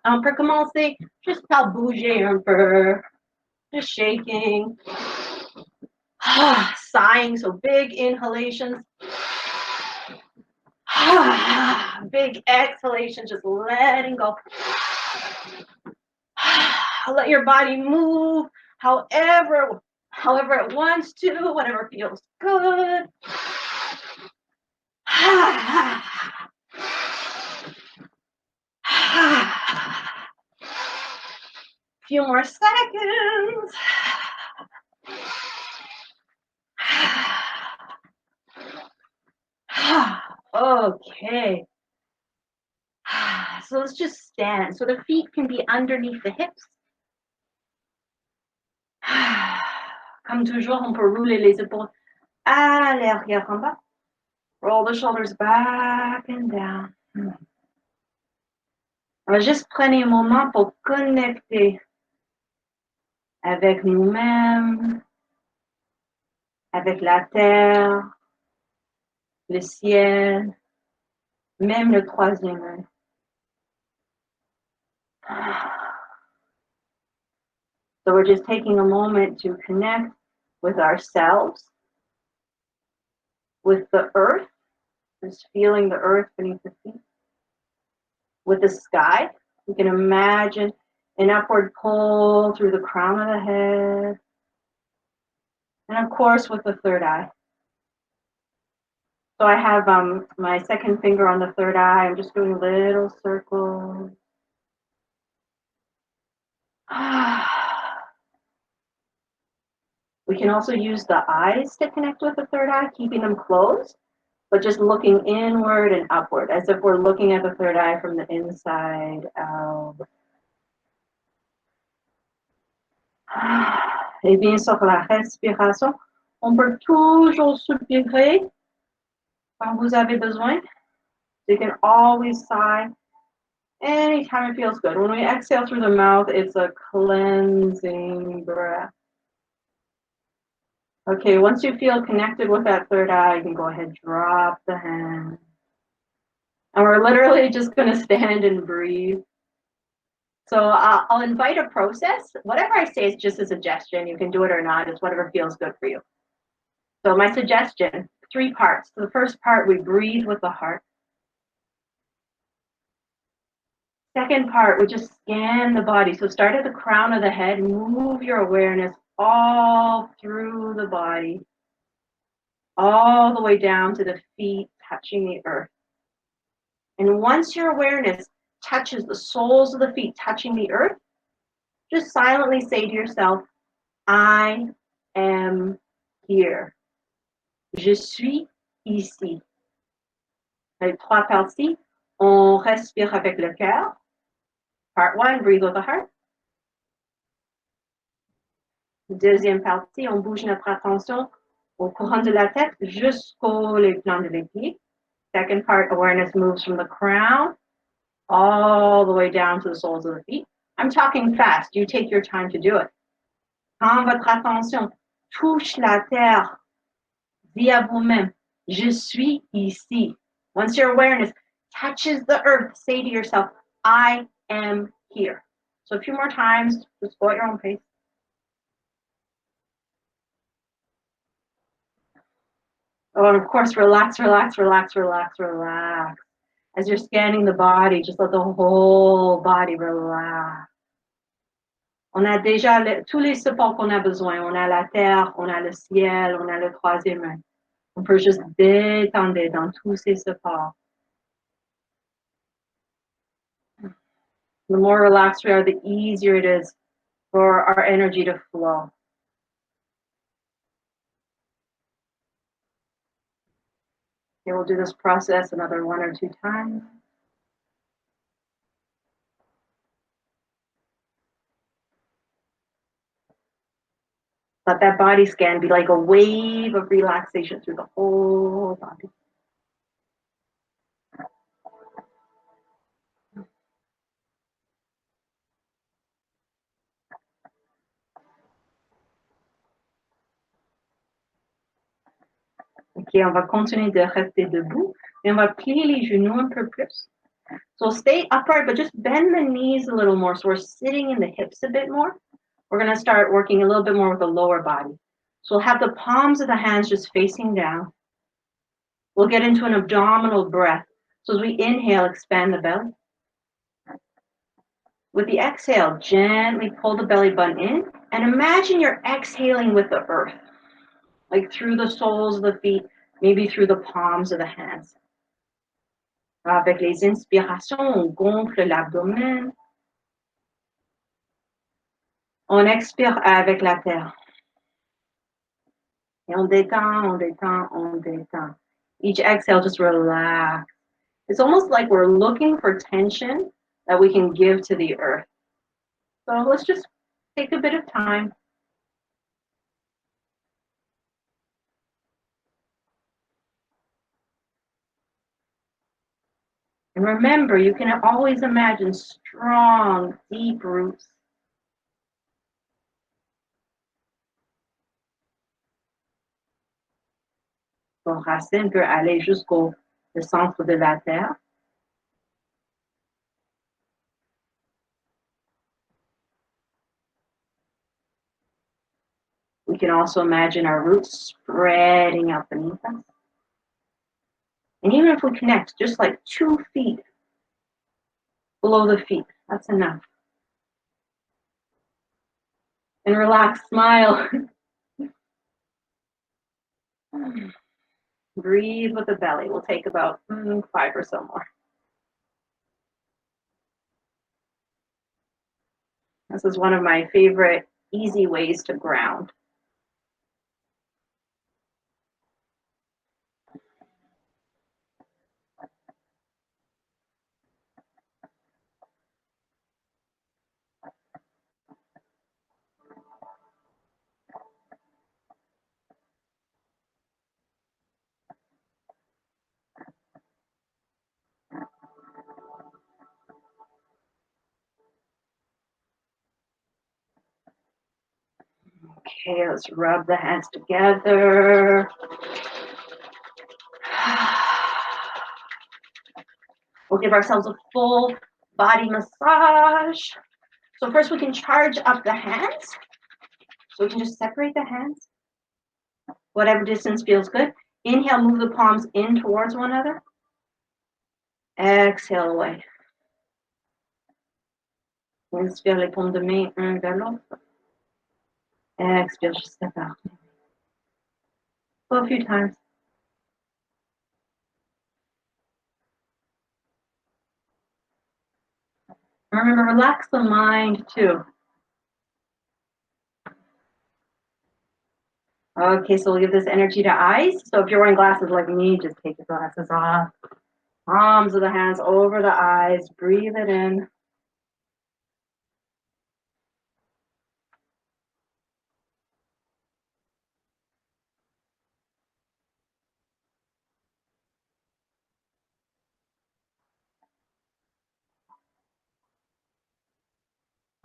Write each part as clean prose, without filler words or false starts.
On peut commencer juste par bouger un peu, just shaking, sighing, so big inhalations, big exhalations, just letting go. Let your body move however it wants to, whatever feels good. Few more seconds. Okay. So let's just stand. So the feet can be underneath the hips. Comme toujours, on peut rouler les épaules à l'arrière en bas. Roll the shoulders back and down. On va juste prendre un moment pour connecter avec nous-mêmes, avec la terre, le ciel, même le troisième œil. So we're just taking a moment to connect with ourselves, with the earth, just feeling the earth beneath the feet, with the sky. You can imagine an upward pull through the crown of the head, and of course with the third eye. So I have my second finger on the third eye. I'm just doing little circles. We can also use the eyes to connect with the third eye, keeping them closed, but just looking inward and upward, as if we're looking at the third eye from the inside out. Et bien sûr, la respiration, on peut toujours soupirer quand vous avez besoin. You can always sigh anytime it feels good. When we exhale through the mouth, it's a cleansing breath. Okay, once you feel connected with that third eye, you can go ahead and drop the hand. And we're literally just going to stand and breathe. So I'll invite a process. Whatever I say is just a suggestion. You can do it or not. It's whatever feels good for you. So my suggestion, 3 parts. So the first part, we breathe with the heart. Second part, we just scan the body. So start at the crown of the head, move your awareness all through the body, all the way down to the feet touching the earth. And once your awareness touches the soles of the feet touching the earth, just silently say to yourself, I am here. Je suis ici. Les 3 parties, on respire avec le cœur. Part 1, breathe with the heart. Deuxième partie, on bouge notre attention au courant de la tête jusqu'aux les plans des pieds. Second part, awareness moves from the crown all the way down to the soles of the feet. I'm talking fast. You take your time to do it. Quand votre attention touche la terre, dis à vous-même, je suis ici. Once your awareness touches the earth, say to yourself, I am here. So a few more times, just go at your own pace. Oh, and of course, relax, relax, relax, relax, relax. As you're scanning the body, just let the whole body relax. On a déjà tous les supports qu'on a besoin. On a la terre, on a le ciel, on a le troisième œil. On peut juste détendre dans tous ces supports. The more relaxed we are, the easier it is for our energy to flow. Okay, we'll do this process another 1 or 2 times. Let that body scan be like a wave of relaxation through the whole body. Ok, on va continuer de rester debout et on va plier les genoux un peu plus. So stay upright, but just bend the knees a little more. So we're sitting in the hips a bit more. We're going to start working a little bit more with the lower body. So we'll have the palms of the hands just facing down. We'll get into an abdominal breath. So as we inhale, expand the belly. With the exhale, gently pull the belly button in and imagine you're exhaling with the earth, like through the soles of the feet, maybe through the palms of the hands. Avec les inspirations, on gonfle l'abdomen. On expire avec la terre. Et on détend, on détend, on détend. Each exhale, just relax. It's almost like we're looking for tension that we can give to the earth. So let's just take a bit of time. And remember, you can always imagine strong, deep roots. Vos racines peuvent aller jusqu'au centre de la terre. We can also imagine our roots spreading out beneath us. And even if we connect just like 2 feet below the feet, that's enough. And relax, smile. Breathe with the belly. We'll take about 5 or so more. This is one of my favorite easy ways to ground. Okay, let's rub the hands together. We'll give ourselves a full body massage. So first we can charge up the hands. So we can just separate the hands. Whatever distance feels good. Inhale, move the palms in towards one another. Exhale away. Inspire les paumes de main un vers l'autre. Expire, just step out. Go a few times. Remember, relax the mind too. Okay, so we'll give this energy to eyes. So if you're wearing glasses like me, just take your glasses off. Palms of the hands over the eyes. Breathe it in.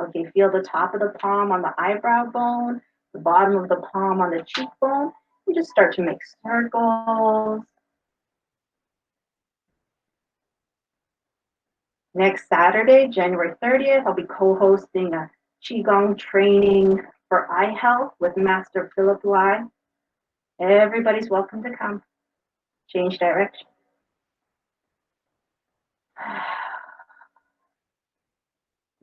Okay, feel the top of the palm on the eyebrow bone, the bottom of the palm on the cheekbone, and just start to make circles. Next Saturday, January 30th, I'll be co-hosting a Qigong training for eye health with Master Philip Lai. Everybody's welcome to come. Change direction.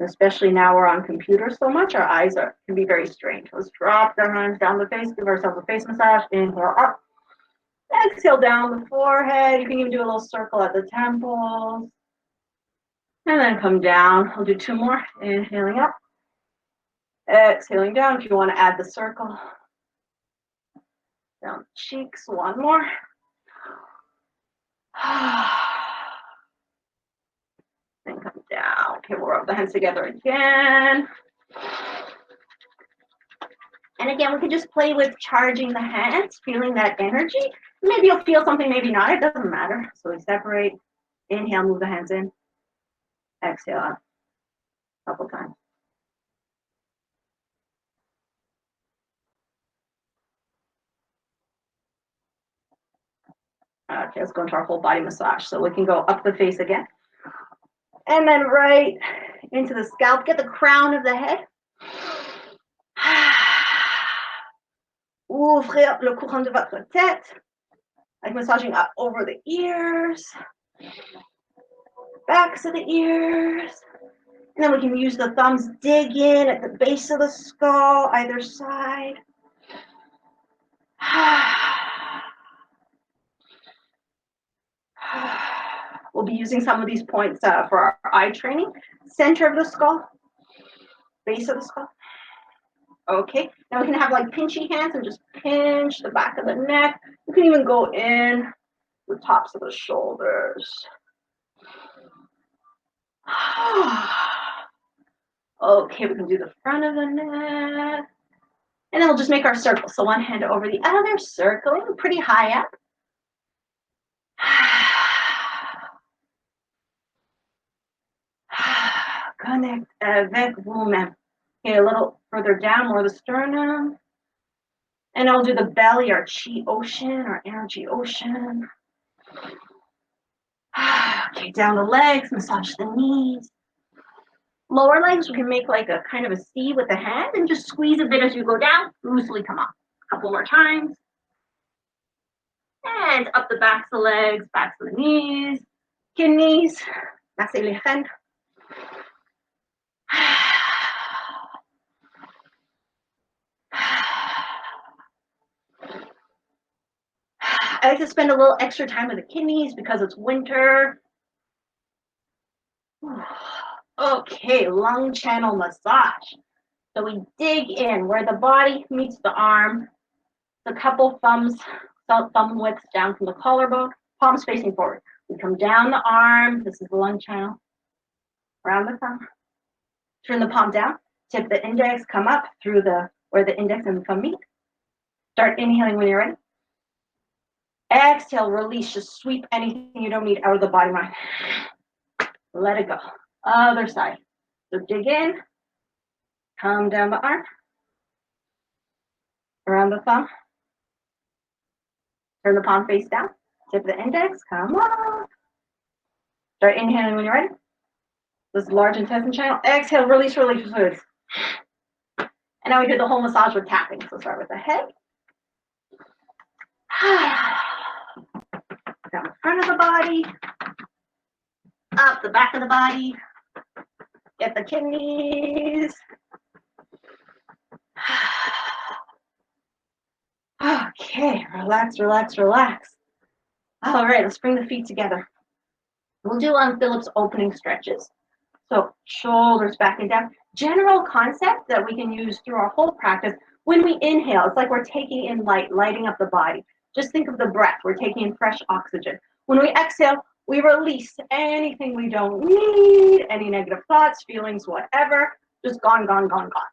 Especially now we're on computers so much, our eyes can be very strained. Let's drop the hands down the face, give ourselves a face massage. Inhale up. Exhale down the forehead. You can even do a little circle at the temples. And then come down. I'll do 2 more. Inhaling up. Exhaling down. If you want to add the circle. Down cheeks. 1 more. Then come down. Okay, we'll rub the hands together again. And again, we can just play with charging the hands, feeling that energy. Maybe you'll feel something, maybe not. It doesn't matter. So we separate. Inhale, move the hands in. Exhale up. A couple times. Okay, let's go into our whole body massage. So we can go up the face again. And then right into the scalp. Get the crown of the head. Ouvrir le courant de votre tête. Like massaging up over the ears. Backs of the ears. And then we can use the thumbs, dig in at the base of the skull, either side. We'll be using some of these points for our eye training. Center of the skull, base of the skull. Okay, now we can have like pinchy hands and just pinch the back of the neck. You can even go in the tops of the shoulders. Okay, we can do the front of the neck. And then we'll just make our circle. So one hand over the other, circling pretty high up. Connect avec vous-même. Okay, a little further down, more the sternum. And I'll do the belly, our chi ocean, our energy ocean. Okay, down the legs, massage the knees. Lower legs, we can make like a kind of a C with the hand and just squeeze a bit as you go down, loosely come up. A couple more times. And up the backs of the legs, backs of the knees, kidneys. Massez les reines. I like to spend a little extra time with the kidneys because it's winter. Okay, lung channel massage. So we dig in where the body meets the arm, the couple thumbs, thumb widths down from the collarbone, palms facing forward. We come down the arm, this is the lung channel, around the thumb. Turn the palm down, tip the index, come up through where the index and the thumb meet. Start inhaling when you're ready. Exhale, release, just sweep anything you don't need out of the body mind. Let it go. Other side. So dig in, come down the arm, around the thumb. Turn the palm face down, tip the index, come up. Start inhaling when you're ready. This large intestine channel. Exhale, release, release, release. And now we do the whole massage with tapping. So start with the head. Down the front of the body. Up the back of the body. Get the kidneys. Okay, relax, relax, relax. All right, let's bring the feet together. We'll do on Phillips opening stretches. So shoulders back and down. General concept that we can use through our whole practice. When we inhale, it's like we're taking in light, lighting up the body. Just think of the breath. We're taking in fresh oxygen. When we exhale, we release anything we don't need, any negative thoughts, feelings, whatever. Just gone, gone, gone, gone.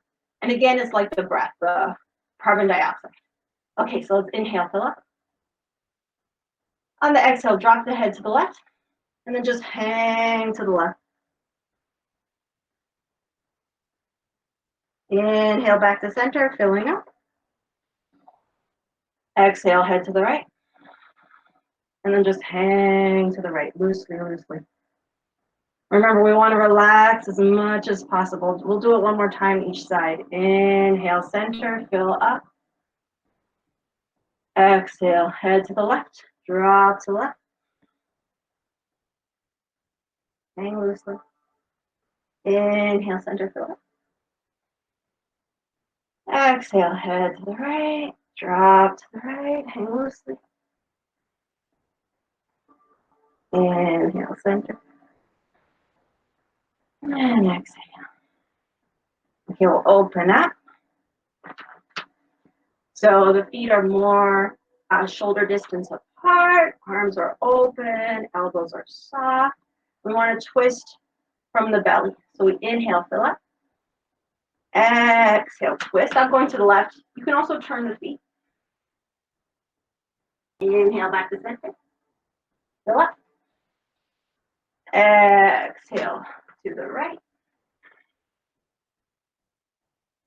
And again, it's like the breath, the carbon dioxide. Okay, so let's inhale, fill up. On the exhale, drop the head to the left, and then just hang to the left. Inhale back to center, filling up. Exhale, head to the right. And then just hang to the right, loosely, loosely. Remember, we want to relax as much as possible. We'll do it one more time each side. Inhale, center, fill up. Exhale, head to the left, drop to left. Hang loosely. Inhale, center, fill up. Exhale, head to the right, drop to the right, hang loosely. Inhale, center. And exhale. Okay, we'll open up. So the feet are more shoulder distance apart, arms are open, elbows are soft. We want to twist from the belly. So we inhale, fill up. Exhale, twist. I'm going to the left. You can also turn the feet. Inhale back to center. Fill up. Exhale to the right.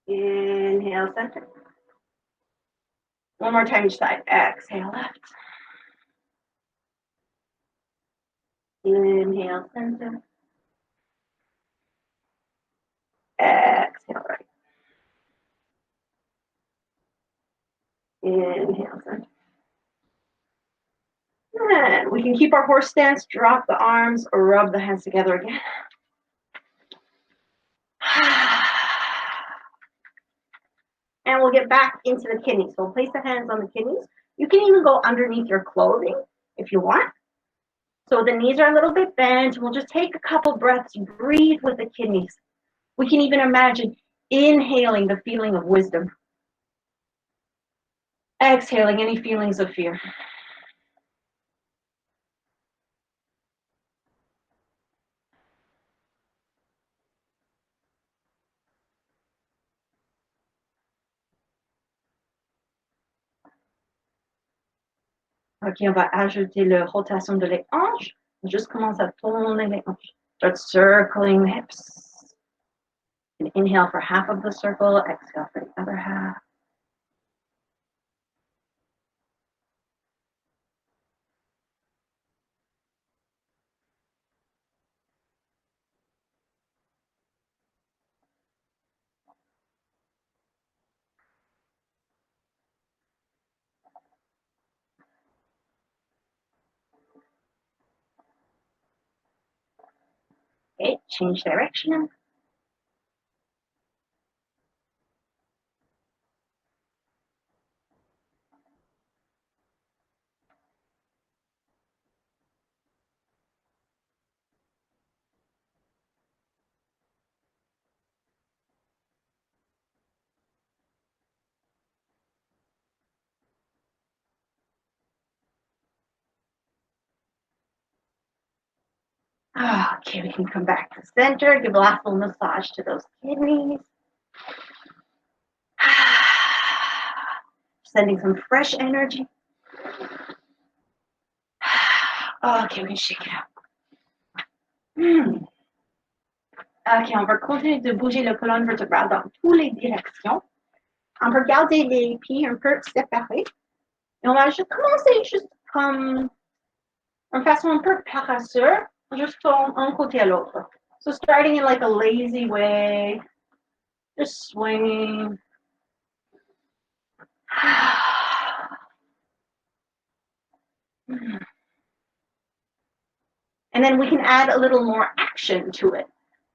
Inhale, center. One more time each side. Exhale, left. Inhale, center. Inhale, center. And we can keep our horse stance, drop the arms, or rub the hands together again. And we'll get back into the kidneys. So we'll place the hands on the kidneys. You can even go underneath your clothing if you want. So the knees are a little bit bent. We'll just take a couple breaths, breathe with the kidneys. We can even imagine inhaling the feeling of wisdom. Exhaling any feelings of fear. Ok, on va ajouter la rotation de les hanches. On juste commence à tourner les hanches. Start circling the hips. And inhale for half of the circle, exhale for the other half. Okay, change direction. Okay, we can come back to center. Give a last little massage to those kidneys. Sending some fresh energy. Okay, we can shake it out. Ok, on va continuer de bouger le colonne vertébrale dans toutes les directions. On peut garder les pieds un peu séparés. Et on va juste commencer juste comme en façon un peu paresseuse, juste d'un côté à l'autre. So starting in like a lazy way, just swinging. And then we can add a little more action to it.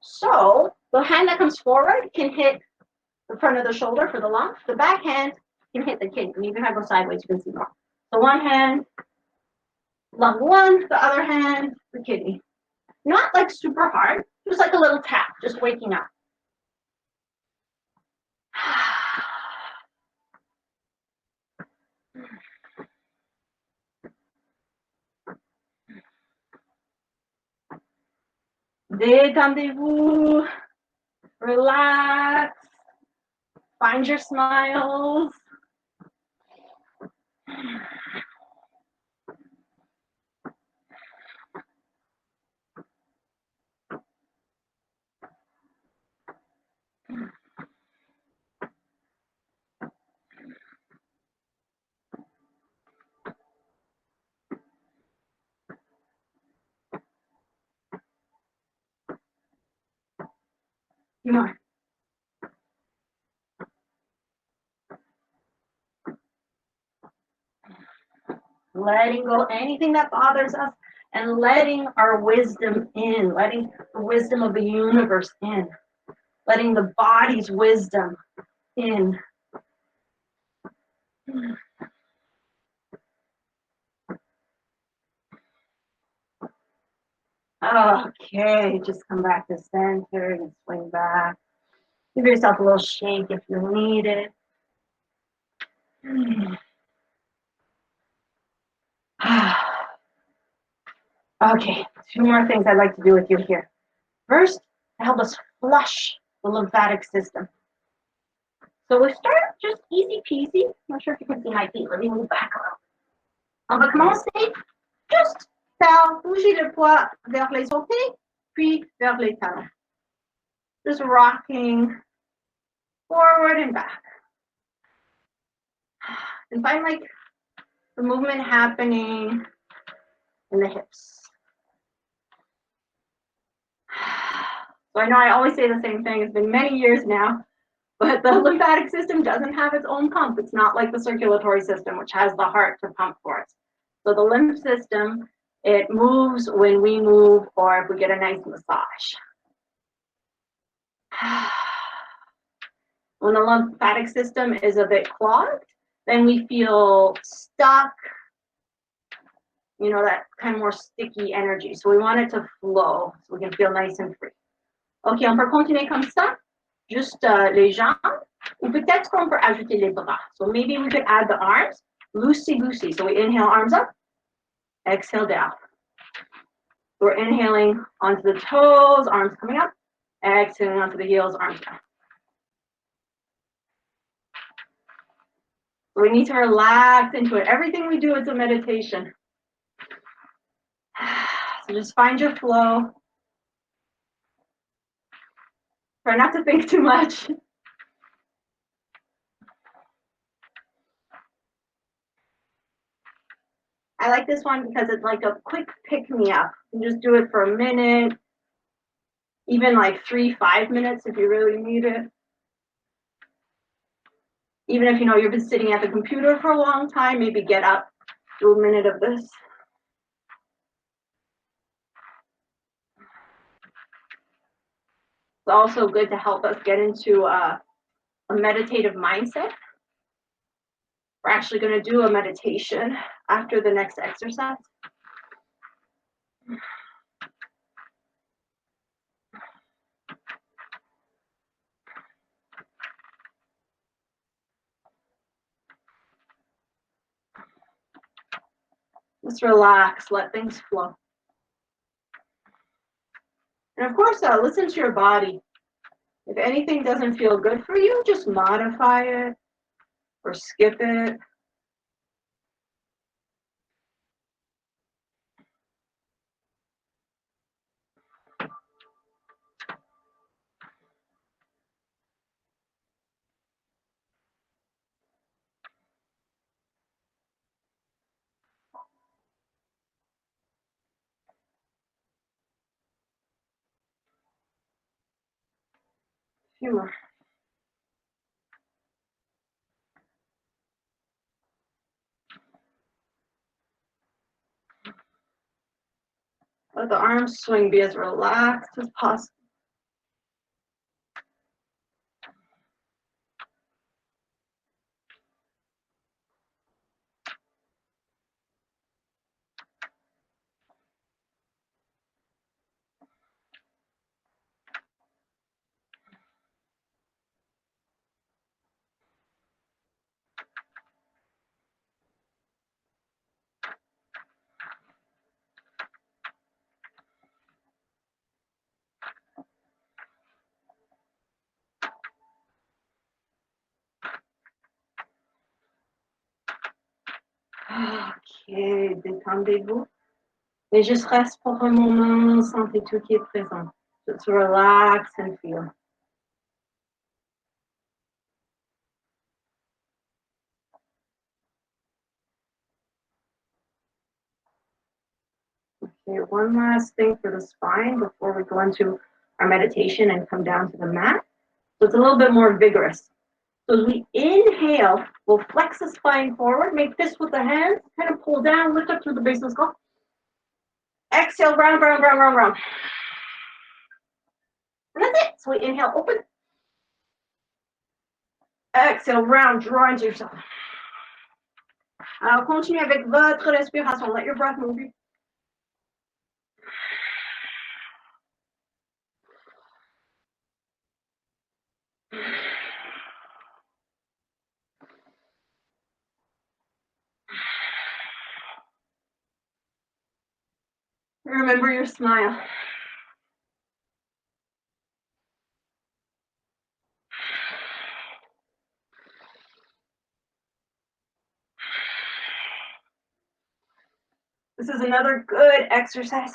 So the hand that comes forward can hit the front of the shoulder for the lunge. The back hand can hit the kidney. You can have go sideways, you can see more. So one hand, lung one, the other hand, the kidney. Not like super hard, just like a little tap, just waking up. Détendez-vous, relax, find your smiles. Come on. Letting go anything that bothers us and letting our wisdom in, letting the wisdom of the universe in, letting the body's wisdom in. Okay, just come back to center and swing back. Give yourself a little shake if you need it. Okay, two more things I'd like to do with you here. First, to help us flush the lymphatic system. So we start just easy peasy. I'm not sure if you can see my feet. Let me move back a little. On va commencer juste par bouger le poids vers les orteils, puis vers les talons. Just rocking forward and back. And find like the movement happening in the hips. So I know I always say the same thing. It's been many years now, But the lymphatic system doesn't have its own pump. It's not like the circulatory system, which has the heart to pump for us. So the lymph system, it moves when we move or if we get a nice massage. When the lymphatic system is a bit clogged, then we feel stuck, you know, that kind of more sticky energy. So we want it to flow so we can feel nice and free. Ok, on peut continuer comme ça, juste les jambes, ou peut-être qu'on peut ajouter les bras. So maybe we could add the arms, loosey-goosey. So we inhale, arms up, exhale down. We're inhaling onto the toes, arms coming up, exhaling onto the heels, arms down. We need to relax into it. Everything we do is a meditation. So just find your flow. Try not to think too much. I like this one because it's like a quick pick-me-up. You can just do it for a minute, even like 3-5 minutes if you really need it. Even if you know you've been sitting at the computer for a long time, maybe get up, do a minute of this. It's also good to help us get into a meditative mindset. We're actually going to do a meditation after the next exercise. Just relax, let things flow. And of course, listen to your body. If anything doesn't feel good for you, just modify it or skip it. Few more. Let the arms swing, be as relaxed as possible. Ok, détendez-vous. Et juste reste pour un moment, sentez tout qui est présent. Just relax and feel. Okay, one last thing for the spine before we go into our meditation and come down to the mat. So it's a little bit more vigorous. So as we inhale, we'll flex the spine forward, make fists with the hands, kind of pull down, lift up through the base of the skull. Exhale, round, round, round, round, round. And that's it. So we inhale, open. Exhale, round, draw into yourself. Alors, continuez avec votre respiration. Let your breath move you. Remember your smile. This is another good exercise.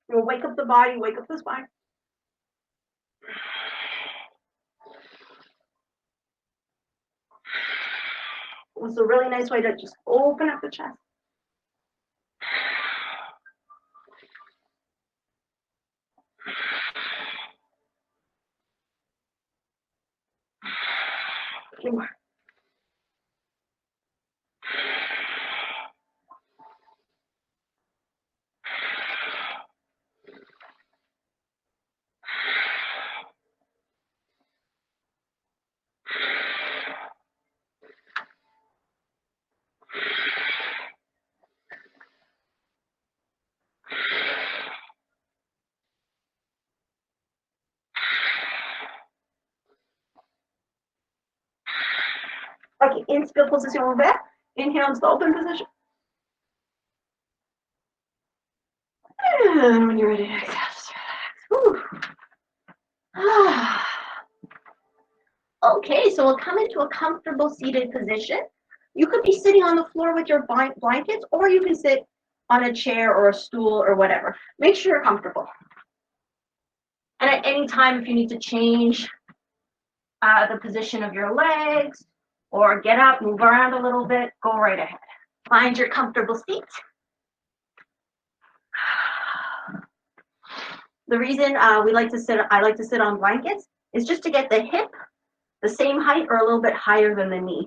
You'll wake up the body, wake up the spine. It's a really nice way to just open up the chest. Inspire, position ouverte. Inhale, it's the open position. And when you're ready to exhale, just relax. Okay, so we'll come into a comfortable seated position. You could be sitting on the floor with your blankets, or you can sit on a chair or a stool or whatever. Make sure you're comfortable. And at any time, if you need to change the position of your legs or get up, move around a little bit, go right ahead. Find your comfortable seat. The reason I like to sit on blankets is just to get the hip the same height or a little bit higher than the knee.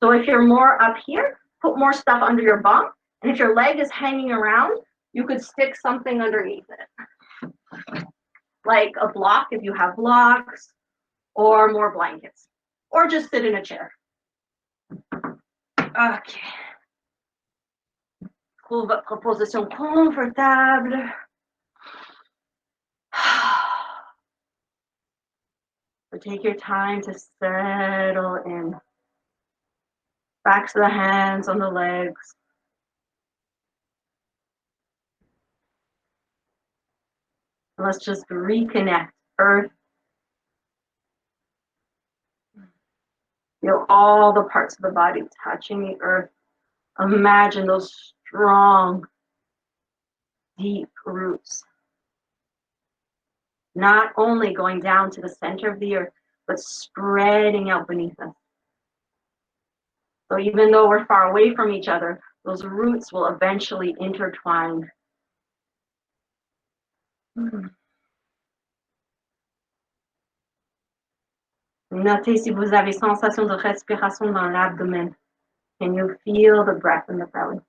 So if you're more up here, put more stuff under your bum. And if your leg is hanging around, you could stick something underneath it. Like a block if you have blocks, or more blankets. Or just sit in a chair. Okay. Trouve votre position confortable. So take your time to settle in. Backs of the hands on the legs. Let's just reconnect. Earth. Feel all the parts of the body touching the earth. Imagine those strong, deep roots. Not only going down to the center of the earth, but spreading out beneath us. So even though we're far away from each other, those roots will eventually intertwine. Notez si vous avez sensation de respiration dans l'abdomen. Can you feel the breath in the belly?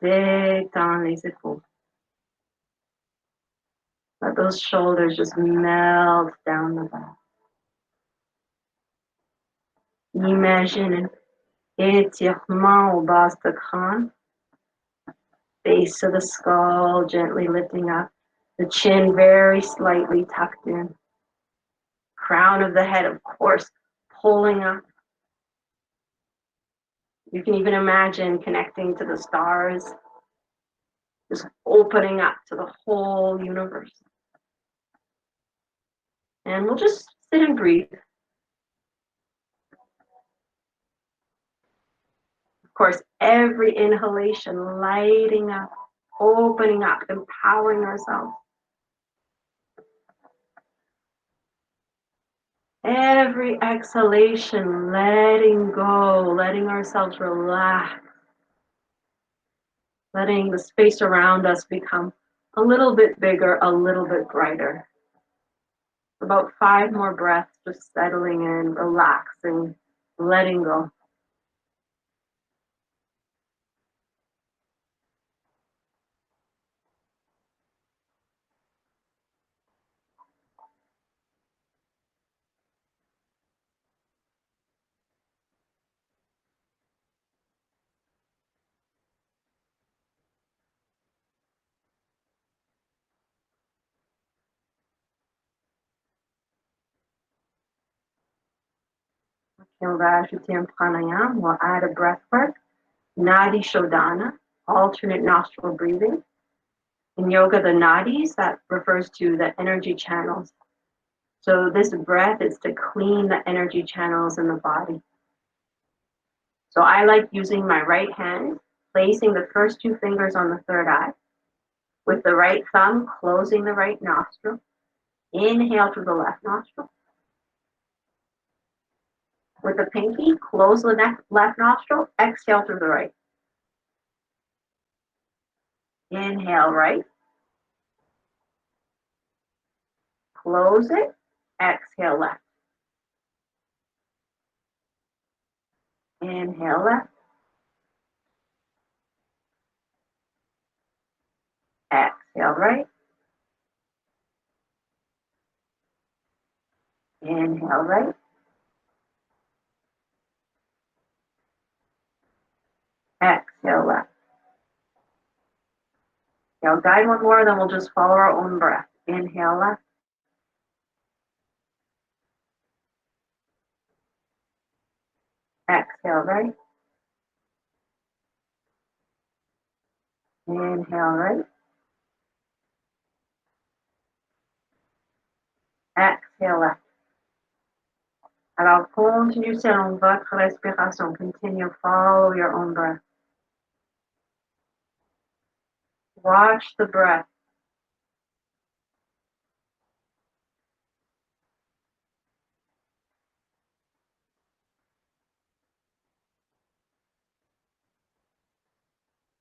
Détends les épaules. Let those shoulders just melt down the back. Imagine an étirement au bas de crâne. Base of the skull gently lifting up. The chin very slightly tucked in. Crown of the head, of course, pulling up. You can even imagine connecting to the stars, just opening up to the whole universe. And we'll just sit and breathe. Of course, every inhalation lighting up, opening up, empowering ourselves. Every exhalation, letting go, letting ourselves relax. Letting the space around us become a little bit bigger, a little bit brighter. About 5 more breaths, just settling in, relaxing, letting go. Et on va ajouter un pranayama. We'll add a breath work. Nadi Shodhana, alternate nostril breathing. In yoga, the nadis, that refers to the energy channels. So this breath is to clean the energy channels in the body. So I like using my right hand, placing the first 2 fingers on the third eye, with the right thumb closing the right nostril. Inhale through the left nostril. With the pinky, close the left nostril, exhale through the right. Inhale right. Close it, exhale left. Inhale left. Exhale right. Inhale right. Exhale left. Now guide one more, then we'll just follow our own breath. Inhale left. Exhale, right? Inhale, right? Exhale, left. Alors, continue selon votre respiration. Continue, follow your own breath. Watch the breath.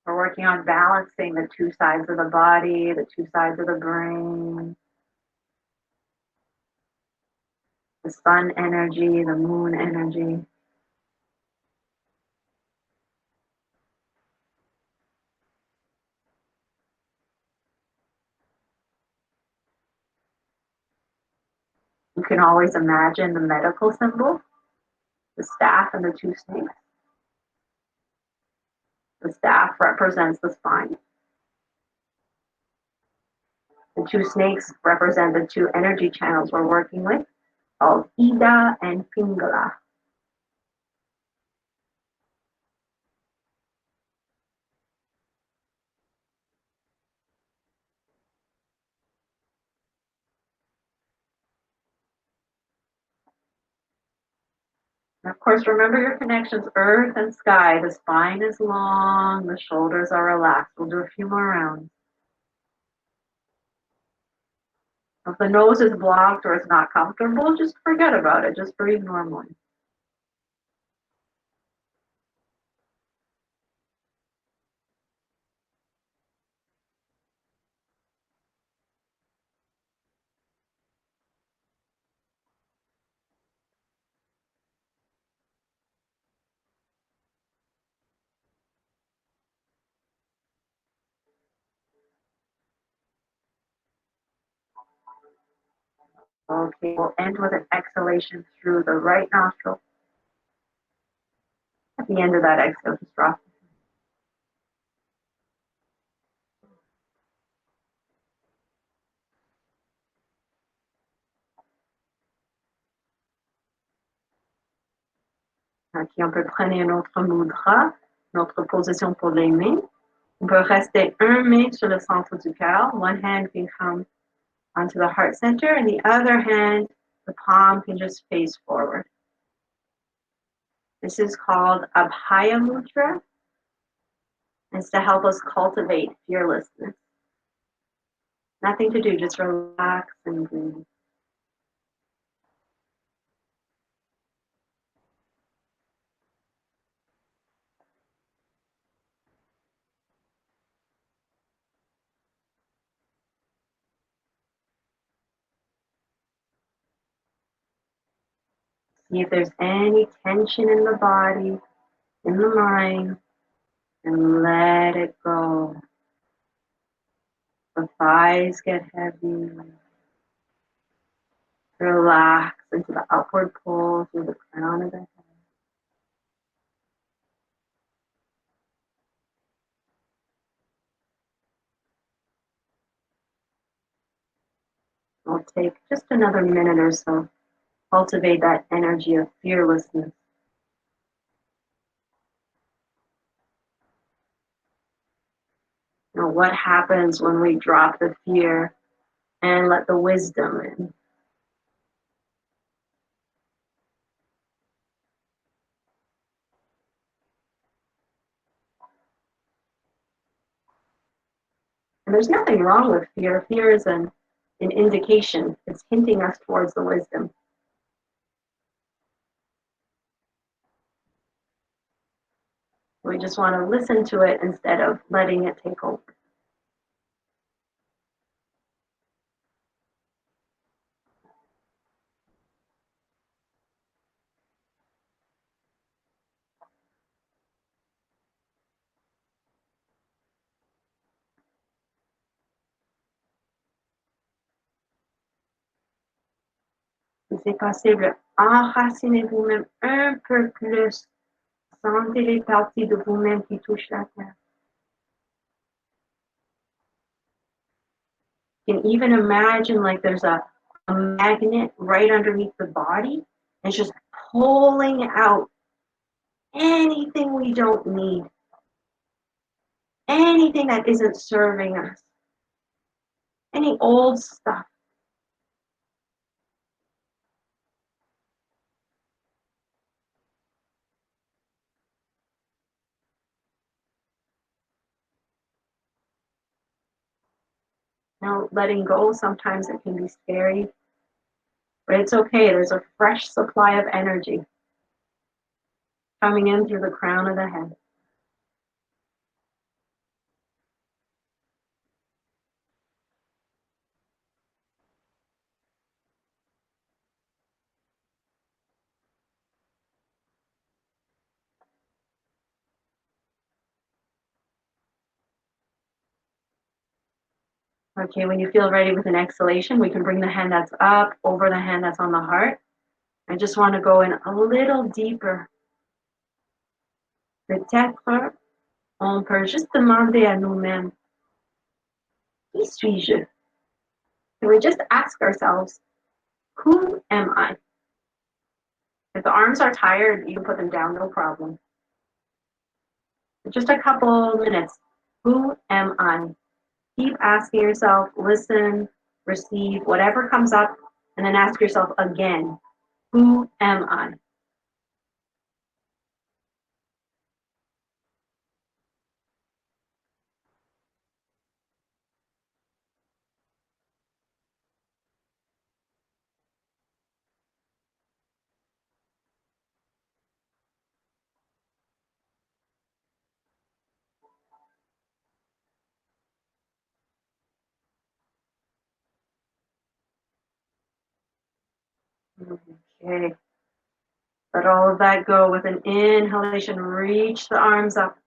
We're working on balancing the two sides of the body, the two sides of the brain, the sun energy, the moon energy. You can always imagine the medical symbol, the staff and the two snakes. The staff represents the spine. The two snakes represent the two energy channels we're working with, called Ida and Pingala. And of course, remember your connections, earth and sky. The spine is long, the shoulders are relaxed. We'll do a few more rounds. If the nose is blocked or it's not comfortable, just forget about it. Just breathe normally. Okay, we'll end with an exhalation through the right nostril. At the end of that exhale, just drop. Aquí, on peut prendre notre mudra, notre position pour les mains. On peut rester un main sur le centre du cœur. One hand can come onto the heart center, and the other hand, the palm can just face forward. This is called Abhaya Mudra. It's to help us cultivate fearlessness. Nothing to do, just relax and breathe. See if there's any tension in the body, in the mind, and let it go. The thighs get heavy. Relax into the upward pull through the crown of the head. We'll take just another minute or so. Cultivate that energy of fearlessness. Now, what happens when we drop the fear and let the wisdom in? And there's nothing wrong with fear. Fear is an indication. It's hinting us towards the wisdom. We just want to listen to it instead of letting it take over. Si c'est possible, enracinez-vous même un peu plus. Sentez les parties de vous-même qui touchent la terre. You can even imagine like there's a magnet right underneath the body. And it's just pulling out anything we don't need, anything that isn't serving us, any old stuff. Now, letting go, sometimes it can be scary, but it's okay. There's a fresh supply of energy coming in through the crown of the head. Okay, when you feel ready with an exhalation, we can bring the hand that's up over the hand that's on the heart. I just want to go in a little deeper. Peut-être, on peut juste demander à nous-mêmes, qui suis-je? Can we just ask ourselves, who am I? If the arms are tired, you can put them down, no problem. Just a couple minutes. Who am I? Keep asking yourself, listen, receive, whatever comes up, and then ask yourself again, who am I? Okay. Let all of that go with an inhalation. Reach the arms up.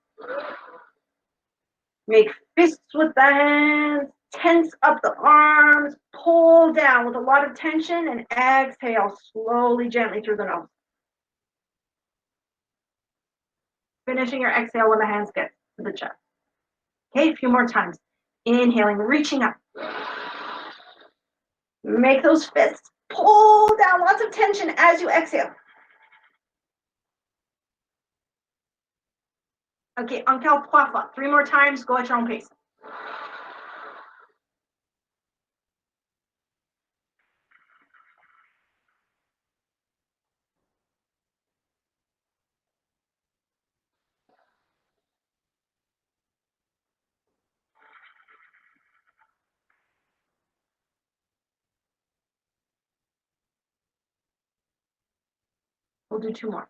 Make fists with the hands. Tense up the arms. Pull down with a lot of tension and exhale slowly, gently through the nose. Finishing your exhale when the hands get to the chest. Okay, a few more times. Inhaling, reaching up. Make those fists. Pull down, lots of tension as you exhale. Okay, encore 3 fois. 3 more times, go at your own pace. We'll do 2 more.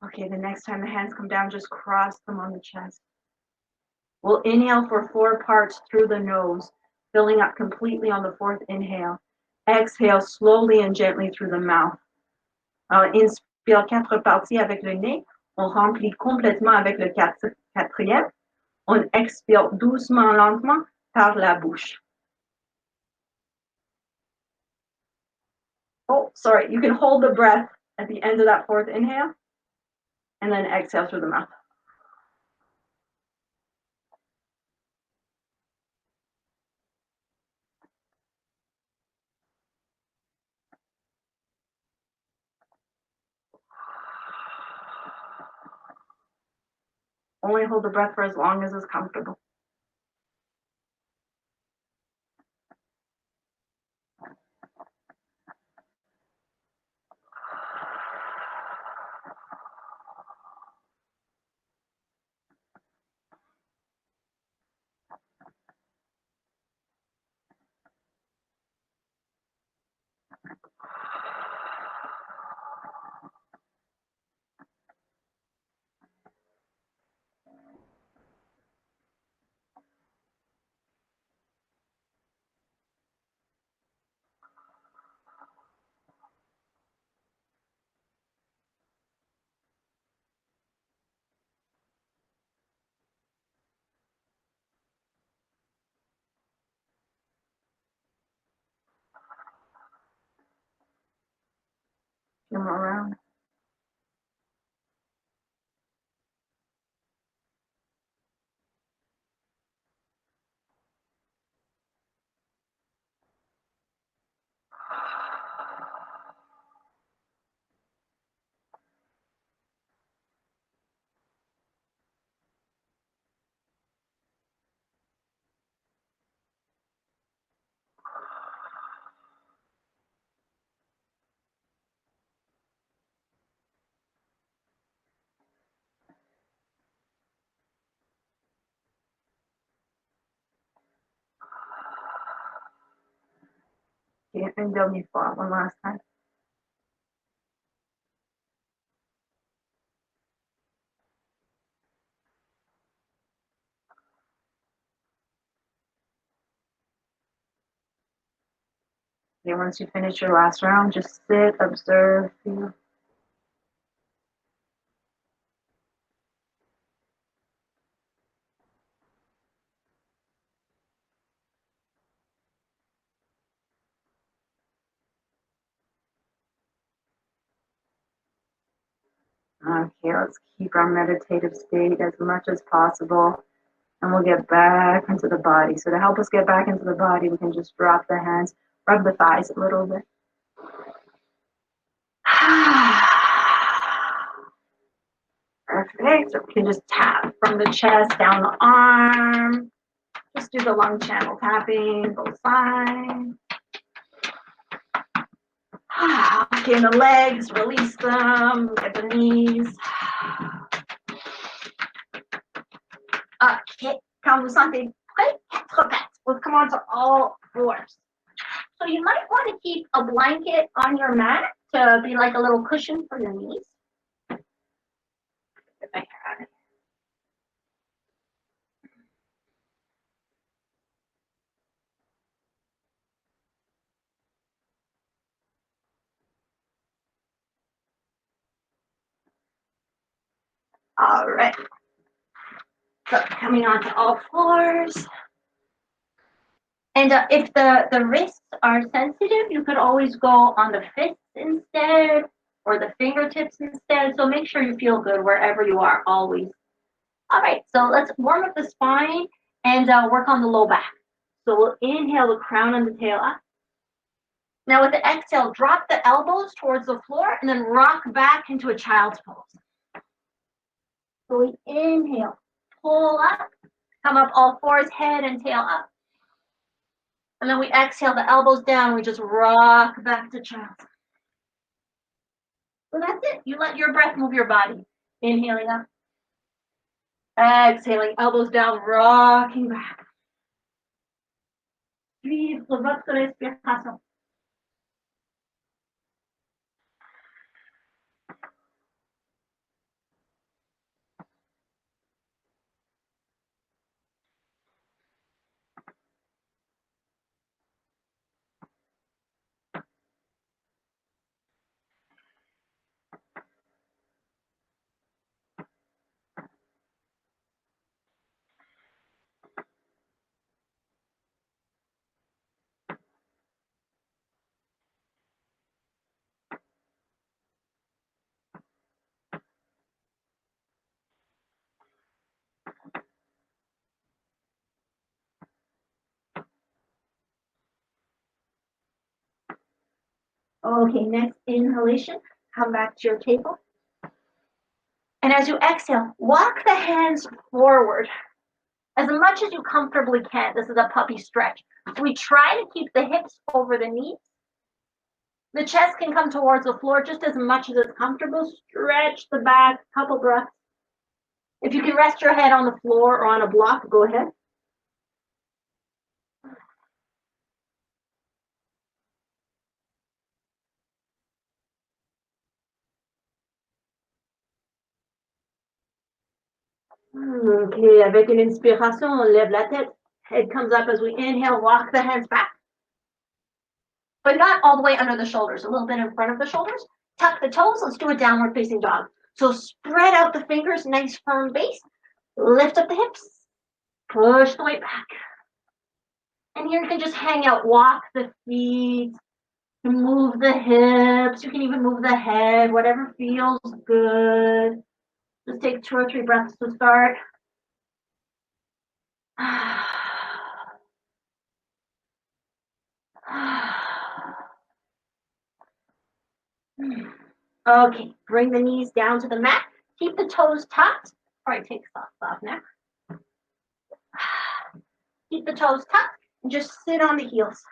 Okay, the next time the hands come down, just cross them on the chest. We'll inhale for 4 parts through the nose, filling up completely on the 4th inhale. Exhale slowly and gently through the mouth. Alors, inspire 4 parties avec le nez. On remplit complètement avec le 4e. On expire doucement, lentement par la bouche. Oh, sorry. You can hold the breath at the end of that 4th inhale and then exhale through the mouth. Only hold the breath for as long as is comfortable. few more rounds. Okay, and don't need for one last time. Okay, once you finish your last round, just sit, observe, feel. Okay, let's keep our meditative state as much as possible. And we'll get back into the body. So to help us get back into the body, we can just drop the hands, rub the thighs a little bit. Perfect. So we can just tap from the chest down the arm. Just do the lung channel tapping, both sides. Okay, and the legs, release them, look at the knees. Okay, quand vous sentez prêt, 4 pattes. We'll come on to all fours. So you might want to keep a blanket on your mat to be like a little cushion for your knees. Get my hair out of here. All right. So coming on to all fours. And if the wrists are sensitive, you could always go on the fists instead or the fingertips instead. So make sure you feel good wherever you are, always. All right, so let's warm up the spine and work on the low back. So we'll inhale the crown and the tail up. Now with the exhale, drop the elbows towards the floor and then rock back into a child's pose. So we inhale, pull up, come up all fours, head and tail up. And then we exhale the elbows down, we just rock back to child's. So that's it. You let your breath move your body. Inhaling up. Exhaling, elbows down, rocking back. Suivre votre respiration. Okay, next inhalation, come back to your table. And as you exhale, walk the hands forward as much as you comfortably can. This is a puppy stretch. So we try to keep the hips over the knees. The chest can come towards the floor just as much as it's comfortable. Stretch the back, couple breaths. If you can rest your head on the floor or on a block, go ahead. Okay, avec une inspiration, on lève la tête. Head comes up as we inhale, walk the hands back. But not all the way under the shoulders, a little bit in front of the shoulders. Tuck the toes, let's do a downward facing dog. So spread out the fingers, nice firm base. Lift up the hips, push the weight back. And here you can just hang out, walk the feet, You can move the hips. You can even move the head, whatever feels good. Just take 2 or 3 breaths to start. Okay, bring the knees down to the mat. Keep the toes tucked. Probably take socks off now. Keep the toes tucked and just sit on the heels.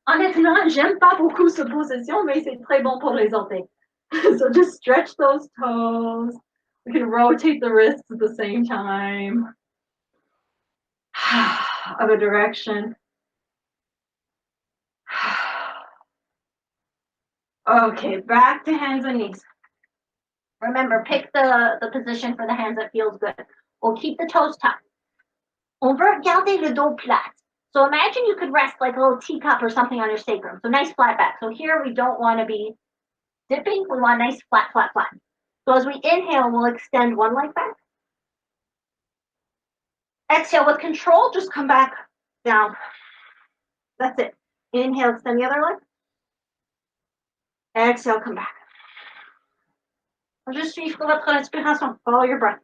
Honnêtement, j'aime pas beaucoup cette position, mais c'est très bon pour les orteils. So just stretch those toes. We can rotate the wrists at the same time. Other direction. Okay, back to hands and knees. Remember, pick the position for the hands that feels good. We'll keep the toes tucked. On veut garder le dos plat. So imagine you could rest like a little teacup or something on your sacrum. So nice flat back. So here we don't want to be dipping. We want nice flat, flat, flat. So as we inhale, we'll extend one leg back. Exhale with control, just come back down. That's it. Inhale, extend the other leg. Exhale, come back. Just suivre votre respiration. Follow your breath.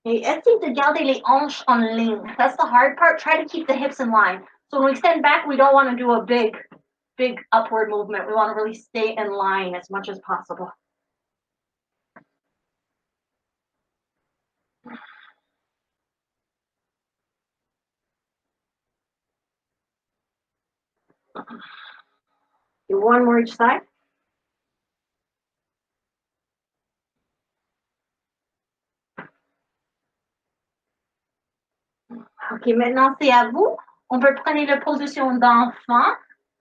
Et essayez de garder les hanches en ligne. That's the hard part. Try to keep the hips in line. So when we extend back, we don't want to do a big upward movement. We want to really stay in line as much as possible. Do one more each side. Ok, maintenant c'est à vous. On peut prendre la position d'enfant.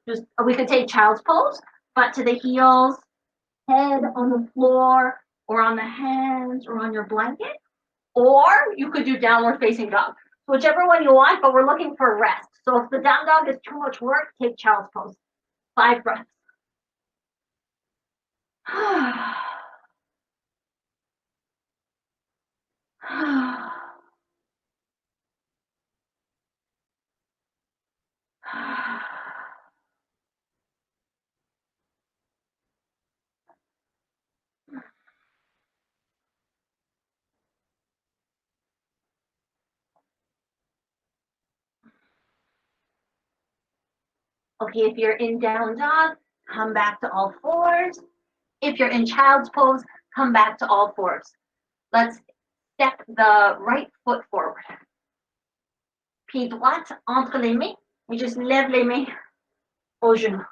Just we could take child's pose, but to the heels, head on the floor, or on the hands, or on your blanket. Or you could do downward facing dog. So whichever one you want, but we're looking for rest. So if the down dog is too much work, take child's pose. 5 breaths. Okay, if you're in down dog, come back to all fours. If you're in child's pose, come back to all fours. Let's step the right foot forward. Pied droite entre les mains. Et just lève les mains aux genoux.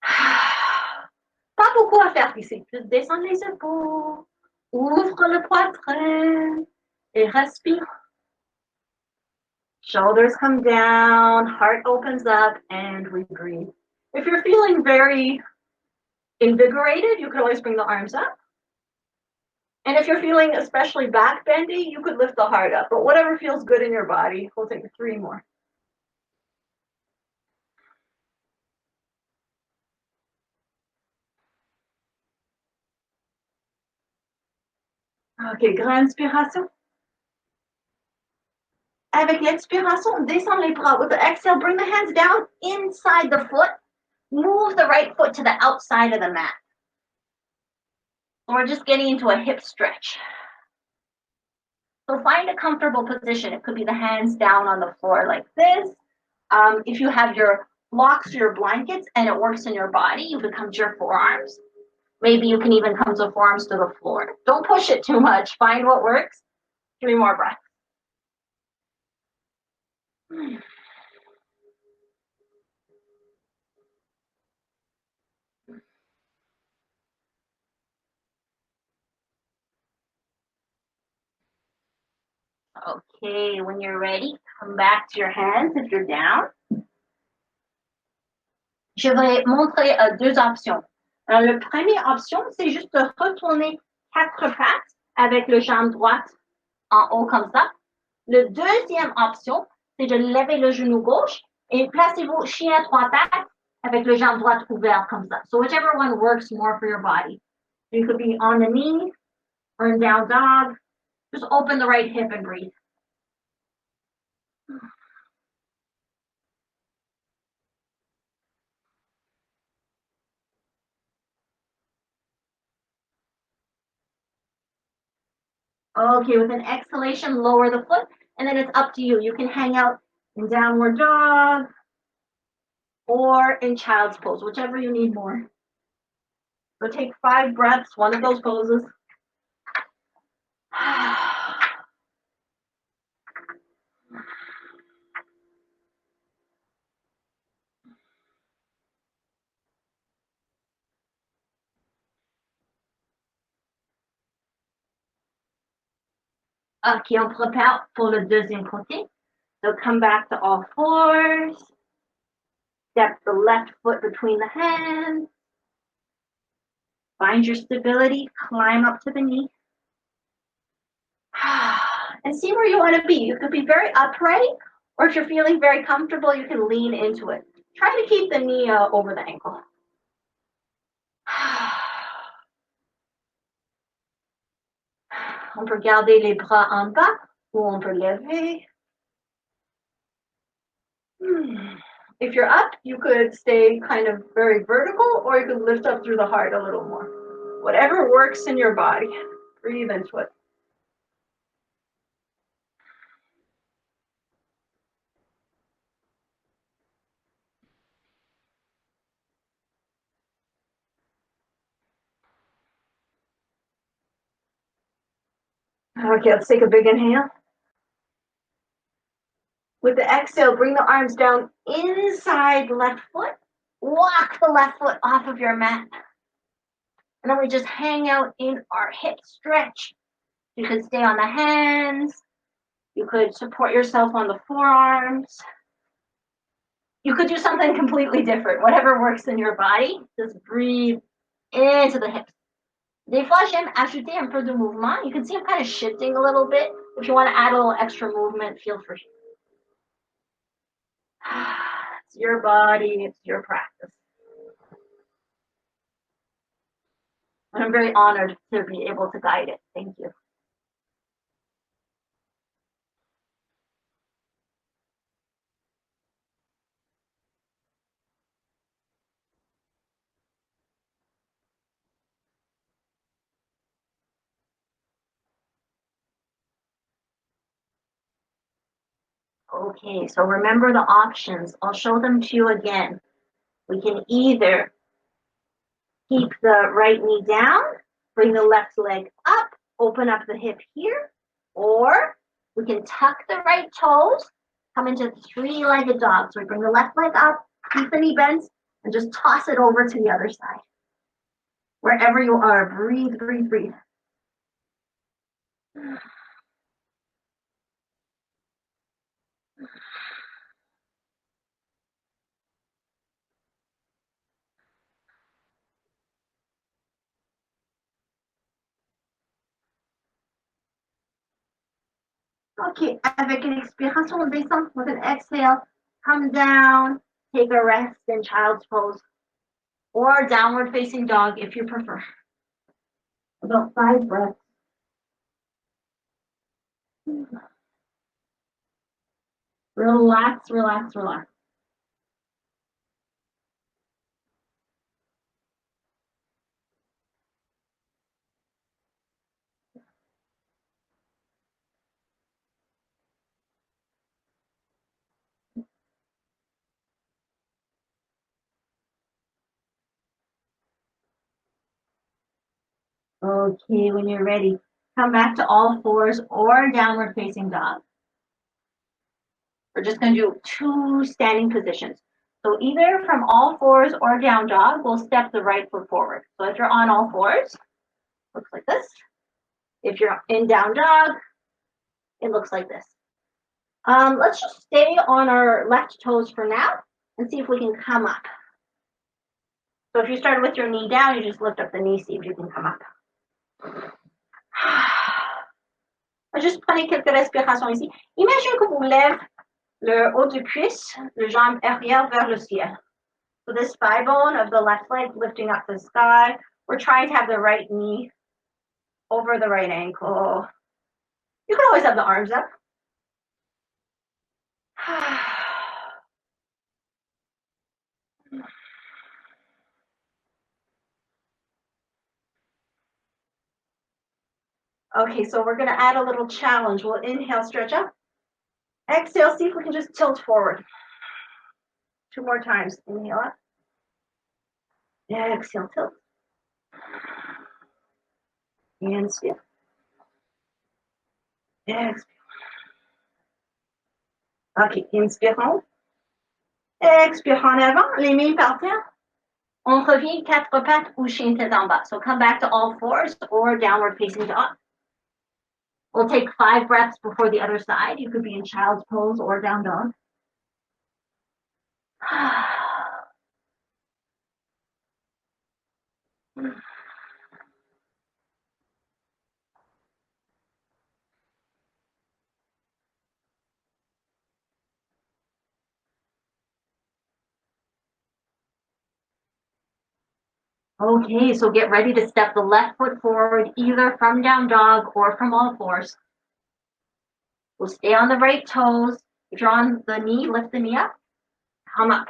Pas beaucoup à faire ici. Juste descendre les épaules. Ouvre le poitrain. Et respire. Shoulders come down, heart opens up, and we breathe. If you're feeling very invigorated, you could always bring the arms up. And if you're feeling especially back bendy, you could lift the heart up. But whatever feels good in your body, we'll take 3 more. Ok, grande inspiration. Avec l'expiration, on descend les bras. With the exhale, bring the hands down inside the foot. Move the right foot to the outside of the mat. We're just getting into a hip stretch. So find a comfortable position. It could be the hands down on the floor like this. If you have your blocks or your blankets and it works in your body, you can come to your forearms. Maybe you can even come to forearms to the floor. Don't push it too much. Find what works. 3 more breaths. Okay, when you're ready, come back to your hands if you're down. Je vais montrer 2 options. La première option, c'est juste de retourner 4 pattes avec le jambe droite en haut comme ça. La deuxième option, c'est de lever le genou gauche et placez-vous chien à 3 pattes avec le jambe droite ouvert comme ça. So whichever one works more for your body. You could be on the knee or in down dog. Just open the right hip and breathe. Okay, with an exhalation, lower the foot, and then it's up to you. You can hang out in downward dog or in child's pose, whichever you need more. So take 5 breaths, one of those poses. Okay, on prépare pour le deuxième côté. So come back to all fours. Step the left foot between the hands. Find your stability, climb up to the knee. And see where you want to be. You could be very upright, or if you're feeling very comfortable, you can lean into it. Try to keep the knee over the ankle. On peut garder les bras en bas, ou on peut lever. If you're up, you could stay kind of very vertical, or you could lift up through the heart a little more. Whatever works in your body, breathe into it. Okay, let's take a big inhale. With the exhale, bring the arms down inside the left foot. Walk the left foot off of your mat. And then we just hang out in our hip stretch. You could stay on the hands. You could support yourself on the forearms. You could do something completely different. Whatever works in your body, just breathe into the hips. Des fois, j'aime ajouter un peu de mouvement. You can see I'm kind of shifting a little bit. If you want to add a little extra movement, feel free. It's your body, it's your practice. And I'm very honored to be able to guide it. Thank you. Okay, so remember the options. I'll show them to you again. We can either keep the right knee down, bring the left leg up, open up the hip here, or we can tuck the right toes, come into 3-legged dog. So we bring the left leg up, keep the knee bent, and just toss it over to the other side. Wherever you are, breathe, breathe, breathe. Okay, avec une expiration, on descend. With an exhale, come down, take a rest in child's pose, or downward facing dog if you prefer. About 5 breaths. Relax, relax, relax. Okay, when you're ready, come back to all fours or downward facing dog. We're just going to do 2 standing positions. So either from all fours or down dog, we'll step the right foot forward. So if you're on all fours, looks like this. If you're in down dog, it looks like this. Let's just stay on our left toes for now and see if we can come up. So if you started with your knee down, you just lift up the knee, see if you can come up. Juste prenez quelques respirations ici. Imagine que vous lèvez le haut du cuisse, le jambe arrière vers le ciel. So this thigh bone of the left leg lifting up the sky. We're trying to have the right knee over the right ankle. You can always have the arms up. Okay, so we're going to add a little challenge. We'll inhale, stretch up. Exhale, see if we can just tilt forward. 2 more times. Inhale up. Exhale, tilt. Inspire. Expire. Ok, inspirons. Expire en avant, les mains par terre. On revient 4 pattes ou chien tête en bas. So come back to all fours or downward facing dog. We'll take 5 breaths before the other side. You could be in child's pose or down dog. Okay, so get ready to step the left foot forward, either from down dog or from all fours. We'll stay on the right toes. If you're on the knee, lift the knee up. Come up.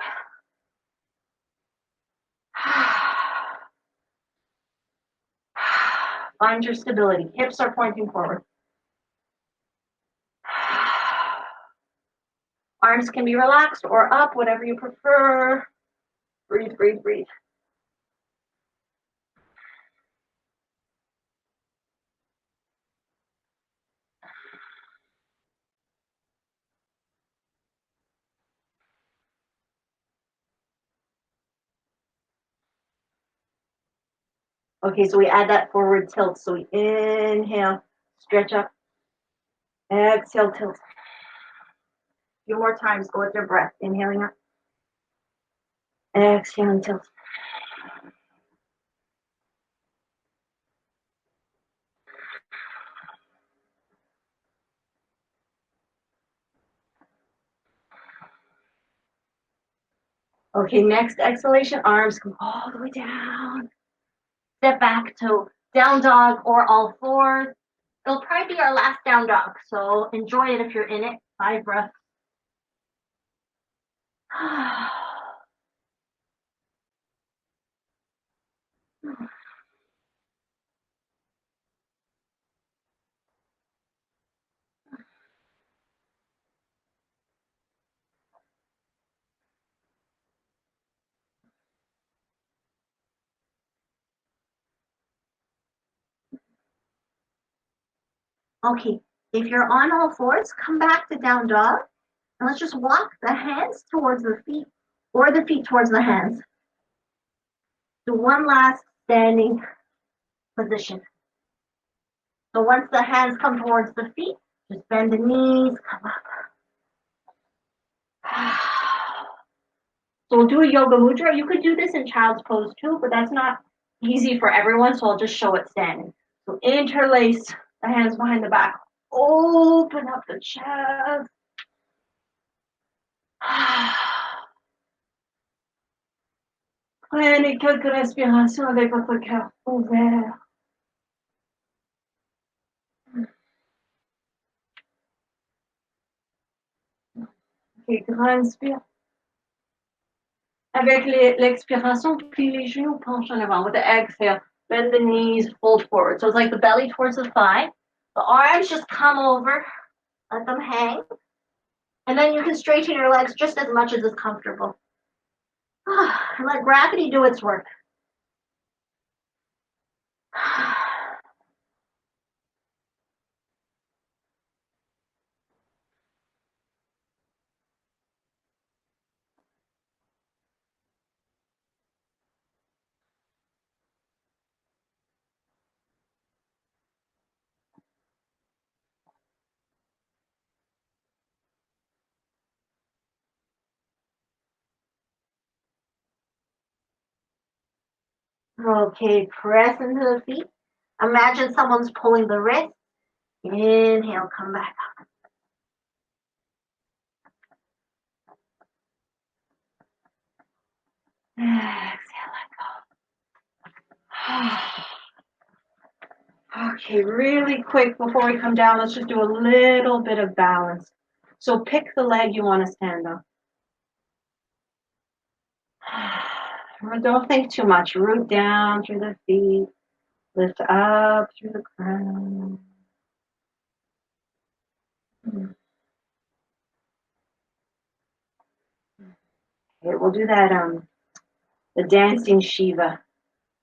Find your stability. Hips are pointing forward. Arms can be relaxed or up, whatever you prefer. Breathe, breathe, breathe. Okay, so we add that forward tilt. So we inhale, stretch up. Exhale, tilt. A few more times. Go with your breath. Inhaling up. Exhaling, tilt. Okay, next exhalation, arms come all the way down. Step back to down dog or all fours. It'll probably be our last down dog, so enjoy it if you're in it. 5 breaths. Okay, if you're on all fours, come back to down dog. And let's just walk the hands towards the feet or the feet towards the hands. Do one last standing position. So once the hands come towards the feet, just bend the knees, come up. So we'll do a yoga mudra. You could do this in child's pose too, but that's not easy for everyone, so I'll just show it standing. So interlace the hands behind the back. Open up the chest. Prenez quelques respirations avec votre cœur ouvert. Ok, grand inspire. Avec l'expiration, puis les genoux penchent en avant. With the exhale, bend the knees, fold forward. So it's like the belly towards the thigh. The arms just come over, let them hang. And then you can straighten your legs just as much as is comfortable. And let gravity do its work. Okay, press into the feet. Imagine someone's pulling the wrist. Inhale, come back up. Exhale, let go. Okay. Okay, really quick before we come down, let's just do a little bit of balance. So pick the leg you want to stand on. Don't think too much. Root down through the feet. Lift up through the crown. Okay, we'll do that, the dancing Shiva.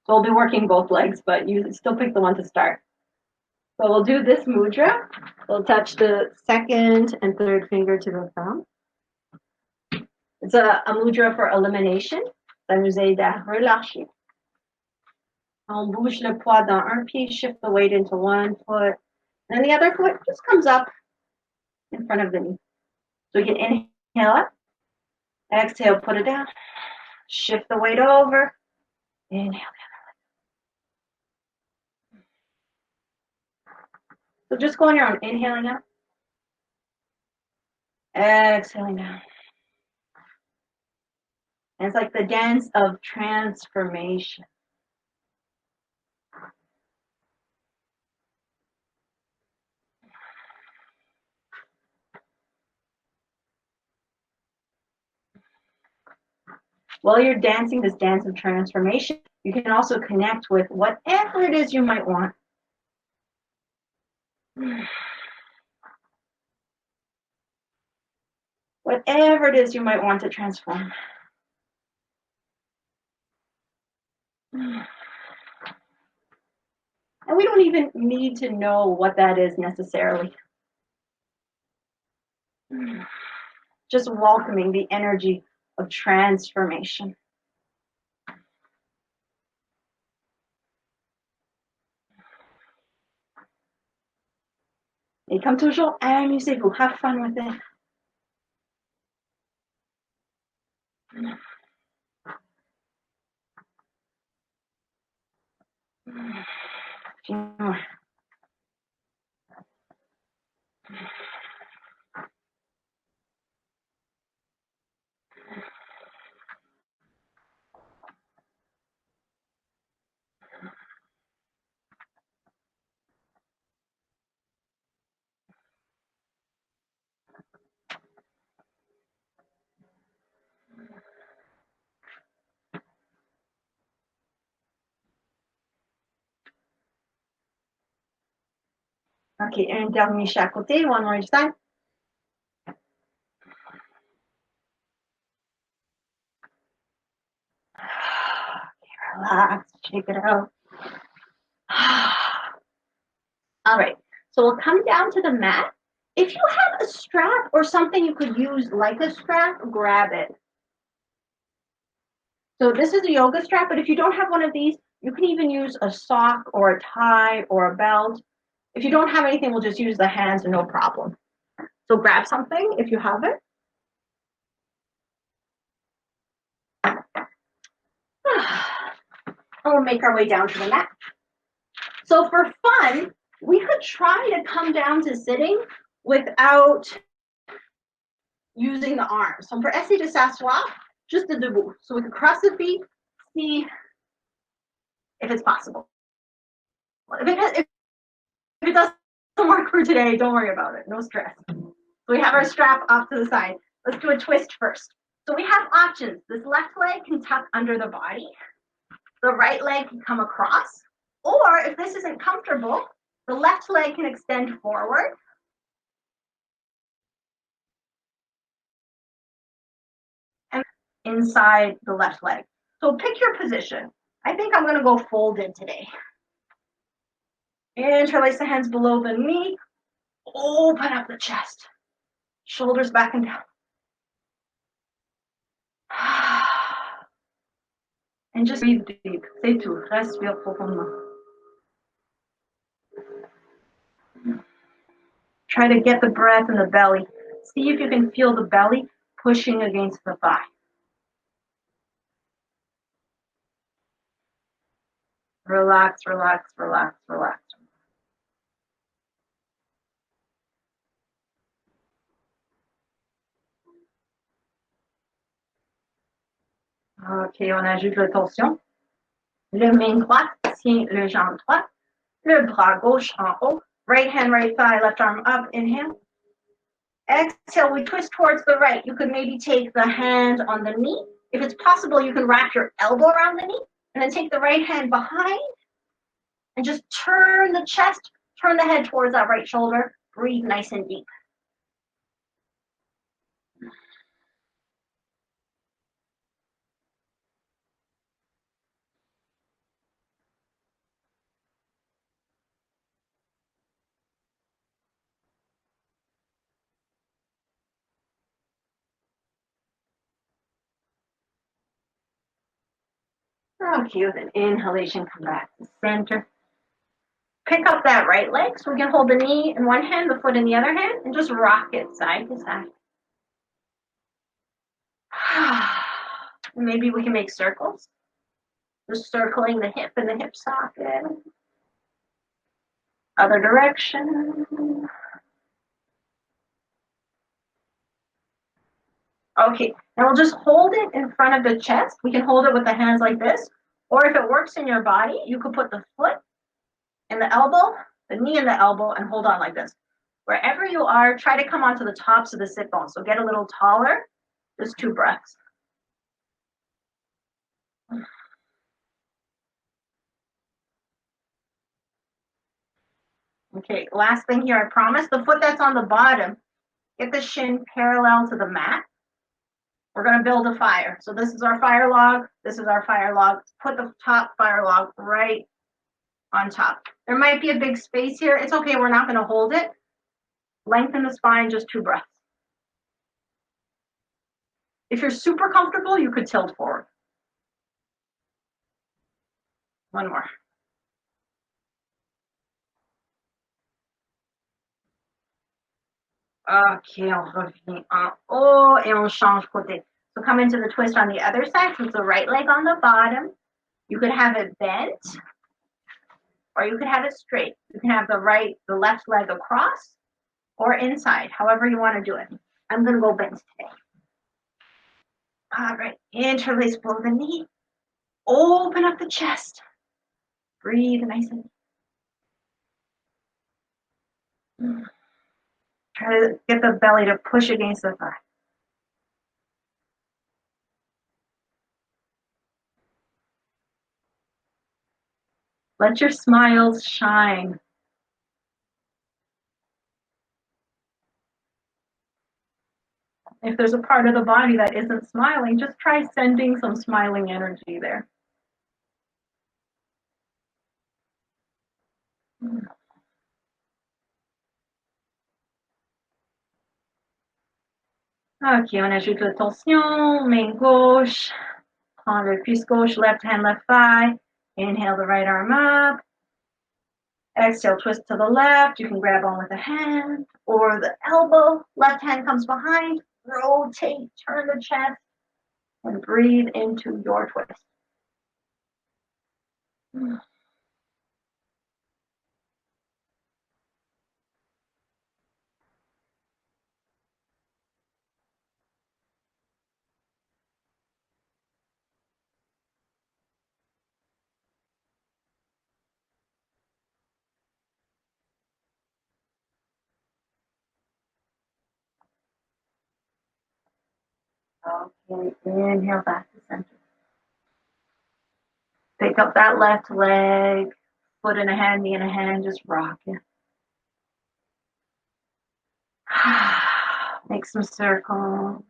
So we'll be working both legs, but you still pick the one to start. So we'll do this mudra. We'll touch the second and third finger to the thumb. It's a mudra for elimination. Ça nous aide à relâcher. On bouge le poids dans un pied, shift the weight into one foot, and the other foot just comes up in front of the knee. So we can inhale up, exhale, put it down, shift the weight over, inhale. So just go on your own, inhaling up, exhaling down. And it's like the dance of transformation. While you're dancing this dance of transformation, you can also connect with whatever it is you might want. Whatever it is you might want to transform. And we don't even need to know what that is necessarily. Just welcoming the energy of transformation. Et comme toujours, amusez-vous, have fun with it. Okay, un dernier chaque côté, one more each side. Okay, relax, shake it out. All right, so we'll come down to the mat. If you have a strap or something you could use like a strap, grab it. So this is a yoga strap, but if you don't have one of these, you can even use a sock or a tie or a belt. If you don't have anything, we'll just use the hands, no problem. So grab something if you have it. And we'll make our way down to the mat. So for fun, we could try to come down to sitting without using the arms. So on peut essayer de s'asseoir juste debout. So we can cross the feet, see if it's possible. If it doesn't work for today, don't worry about it. No stress. So we have our strap off to the side. Let's do a twist first. So we have options. This left leg can tuck under the body. The right leg can come across. Or if this isn't comfortable, the left leg can extend forward. And inside the left leg. So pick your position. I think I'm going to go folded today. Interlace the hands below the knee. Open up the chest. Shoulders back and down. And just breathe deep. C'est tout. Respire profondément. Try to get the breath in the belly. See if you can feel the belly pushing against the thigh. Relax, relax, relax, relax. Ok, on ajoute le torsion. Le main droit tient le jambe droite. Le bras gauche en haut. Right hand, right thigh, left arm up. Inhale. Exhale, we twist towards the right. You could maybe take the hand on the knee. If it's possible, you can wrap your elbow around the knee and then take the right hand behind and just turn the chest, turn the head towards that right shoulder. Breathe nice and deep. Okay, with an inhalation, come back to center. Pick up that right leg so we can hold the knee in one hand, the foot in the other hand, and just rock it side to side. Maybe we can make circles. Just circling the hip and the hip socket. Other direction. Okay, now we'll just hold it in front of the chest. We can hold it with the hands like this. Or if it works in your body, you could put the foot in the elbow, the knee in the elbow, and hold on like this. Wherever you are, try to come onto the tops of the sit bones. So get a little taller. Just 2 breaths. Okay, last thing here, I promise. The foot that's on the bottom, get the shin parallel to the mat. We're going to build a fire. So this is our fire log. This is our fire log. Put the top fire log right on top. There might be a big space here. It's okay. We're not going to hold it. Lengthen the spine, just 2 breaths. If you're super comfortable, you could tilt forward. One more. Okay, on revient en haut et on change côté. So come into the twist on the other side. So it's the right leg on the bottom. You could have it bent, or you could have it straight. You can have the left leg across or inside, however you want to do it. I'm going to go bent today. All right, interlace below the knee. Open up the chest. Breathe nice and deep. Try to get the belly to push against the thigh. Let your smiles shine. If there's a part of the body that isn't smiling, just try sending some smiling energy there. Ok, on ajoute la torsion, main gauche, prends le cuisse gauche, left hand, left thigh. Inhale the right arm up. Exhale, twist to the left. You can grab on with the hand or the elbow. Left hand comes behind. Rotate, turn the chest, and breathe into your twist. Okay, inhale back to center. Pick up that left leg, foot in a hand, knee in a hand, just rock it. Make some circles.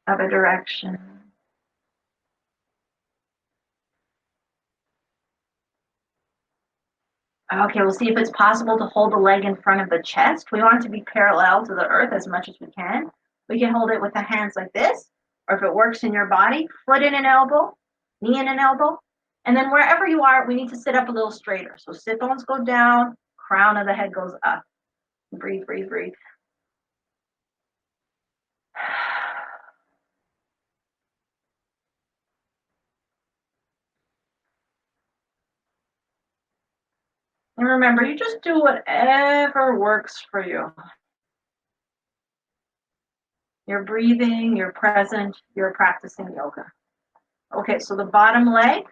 Other direction. Okay, we'll see if it's possible to hold the leg in front of the chest. We want it to be parallel to the earth as much as we can. We can hold it with the hands like this, or if it works in your body, foot in an elbow, knee in an elbow. And then wherever you are, we need to sit up a little straighter. So sit bones go down, crown of the head goes up. Breathe, breathe, breathe. And remember, you just do whatever works for you. You're breathing, you're present, you're practicing yoga. Okay, so the bottom leg,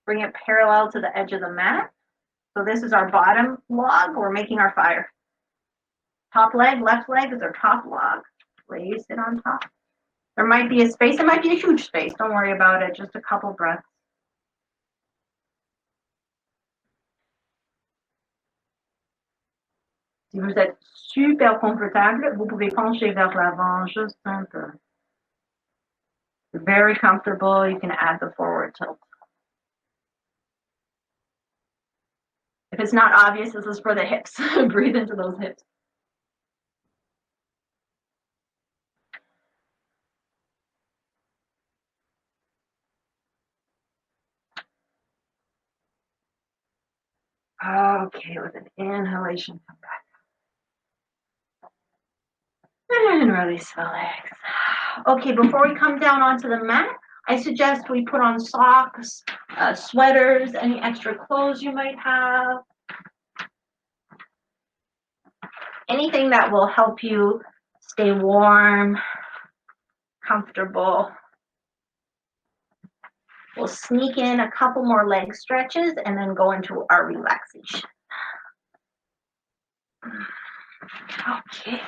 Bring it parallel to the edge of the mat. So this is our bottom log. We're making our fire. Top leg, left leg is our top log. Place it on top. There might be a space. It might be a huge space. Don't worry about it. Just a couple breaths. Si vous êtes super confortable, vous pouvez pencher vers l'avant juste un peu. If you're very comfortable, you can add the forward tilt. If it's not obvious, this is for the hips. Breathe into those hips. Okay, with an inhalation, come back. And release the legs. Okay, before we come down onto the mat, I suggest we put on socks, sweaters, any extra clothes you might have. Anything that will help you stay warm, comfortable. We'll sneak in a couple more leg stretches and then go into our relaxation. Okay.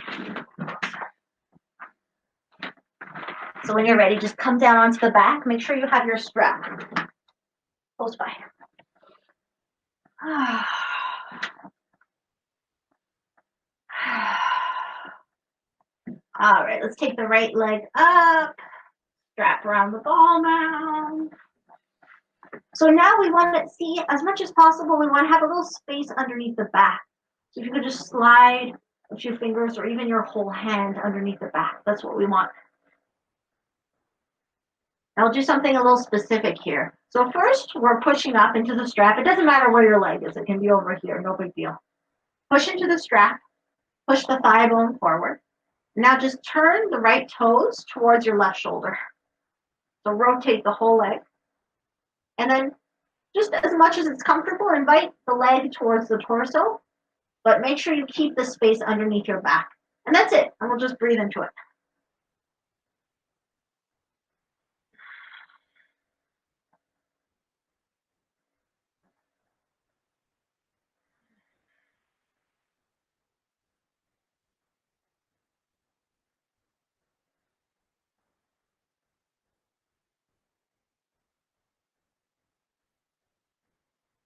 So when you're ready, just come down onto the back. Make sure you have your strap close by. All right, let's take the right leg up, strap around the ball mound. So now we want to see, as much as possible, we want to have a little space underneath the back. So if you could just slide a few fingers or even your whole hand underneath the back, that's what we want. I'll do something a little specific here. So first, we're pushing up into the strap. It doesn't matter where your leg is. It can be over here, no big deal. Push into the strap, push the thigh bone forward. Now just turn the right toes towards your left shoulder. So rotate the whole leg. And then just as much as it's comfortable, invite the leg towards the torso, but make sure you keep the space underneath your back. And that's it. And we'll just breathe into it.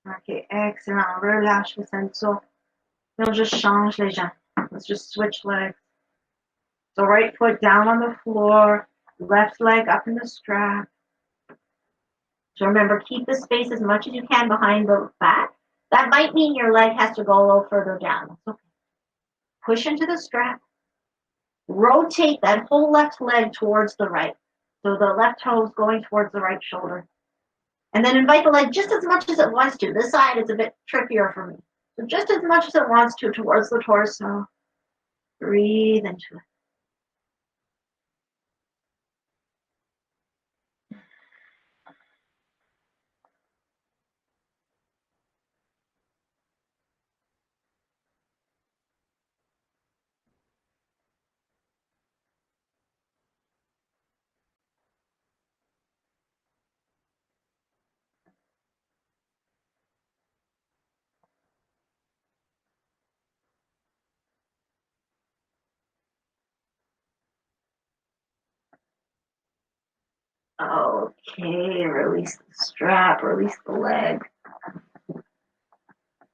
Okay, excellent. Relâche le ceinture. On just change les jambes. Let's just switch legs. So right foot down on the floor, left leg up in the strap. So remember, keep the space as much as you can behind the back. That might mean your leg has to go a little further down. Okay. Push into the strap. Rotate that whole left leg towards the right. So the left toe is going towards the right shoulder. And then invite the leg just as much as it wants to. This side is a bit trickier for me. So just as much as it wants to towards the torso. Breathe into it. Okay, release the strap, release the leg.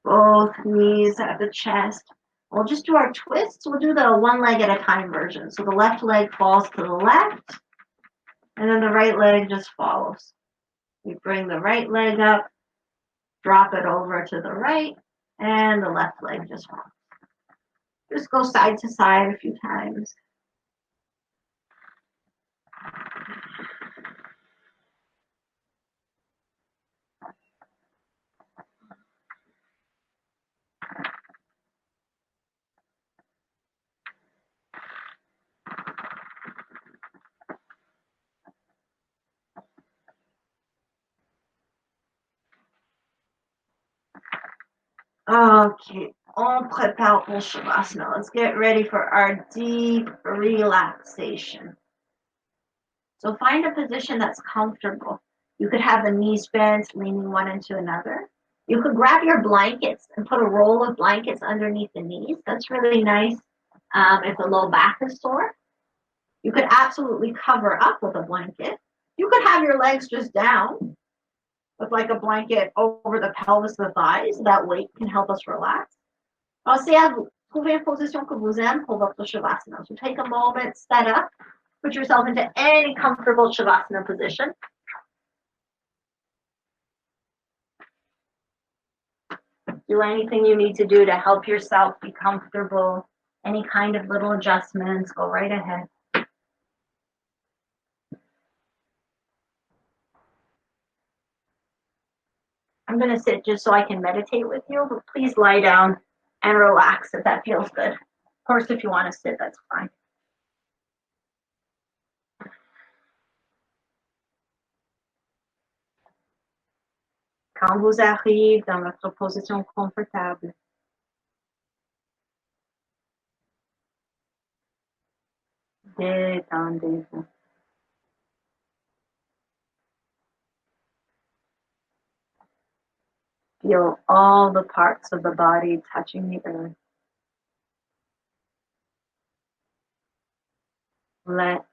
Both knees at the chest. We'll just do our twists. We'll do the one leg at a time version. So the left leg falls to the left, and then the right leg just follows. We bring the right leg up, drop it over to the right, and the left leg just follows. Just go side to side a few times. Okay, on prépare pour Shavasana. Let's get ready for our deep relaxation. So find a position that's comfortable. You could have the knees bent, leaning one into another. You could grab your blankets and put a roll of blankets underneath the knees. That's really nice if the low back is sore. You could absolutely cover up with a blanket. You could have your legs just down with like a blanket over the pelvis, the thighs. That weight can help us relax. Pensez à vous. Trouvez une position que vous aimez pour votre Shavasana. So take a moment, set up, put yourself into any comfortable Shavasana position. Do anything you need to do to help yourself be comfortable. Any kind of little adjustments, go right ahead. I'm going to sit just so I can meditate with you, but please lie down and relax if that feels good. Of course, if you want to sit, that's fine. Quand vous arrivez dans votre position confortable, détendez-vous. Feel all the parts of the body touching the earth. Let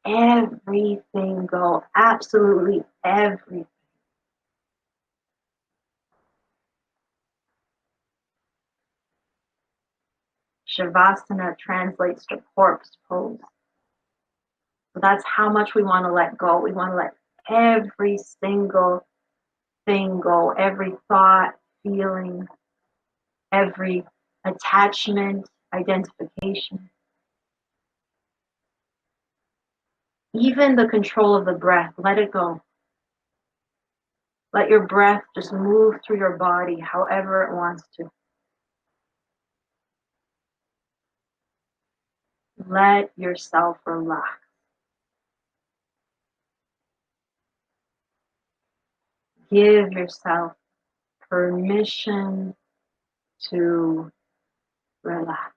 everything go, absolutely everything. Shavasana translates to corpse pose. So that's how much we want to let go. We want to let every single thing go, every thought, feeling, every attachment, identification. Even the control of the breath, let it go. Let your breath just move through your body however it wants to. Let yourself relax. Give yourself permission to relax.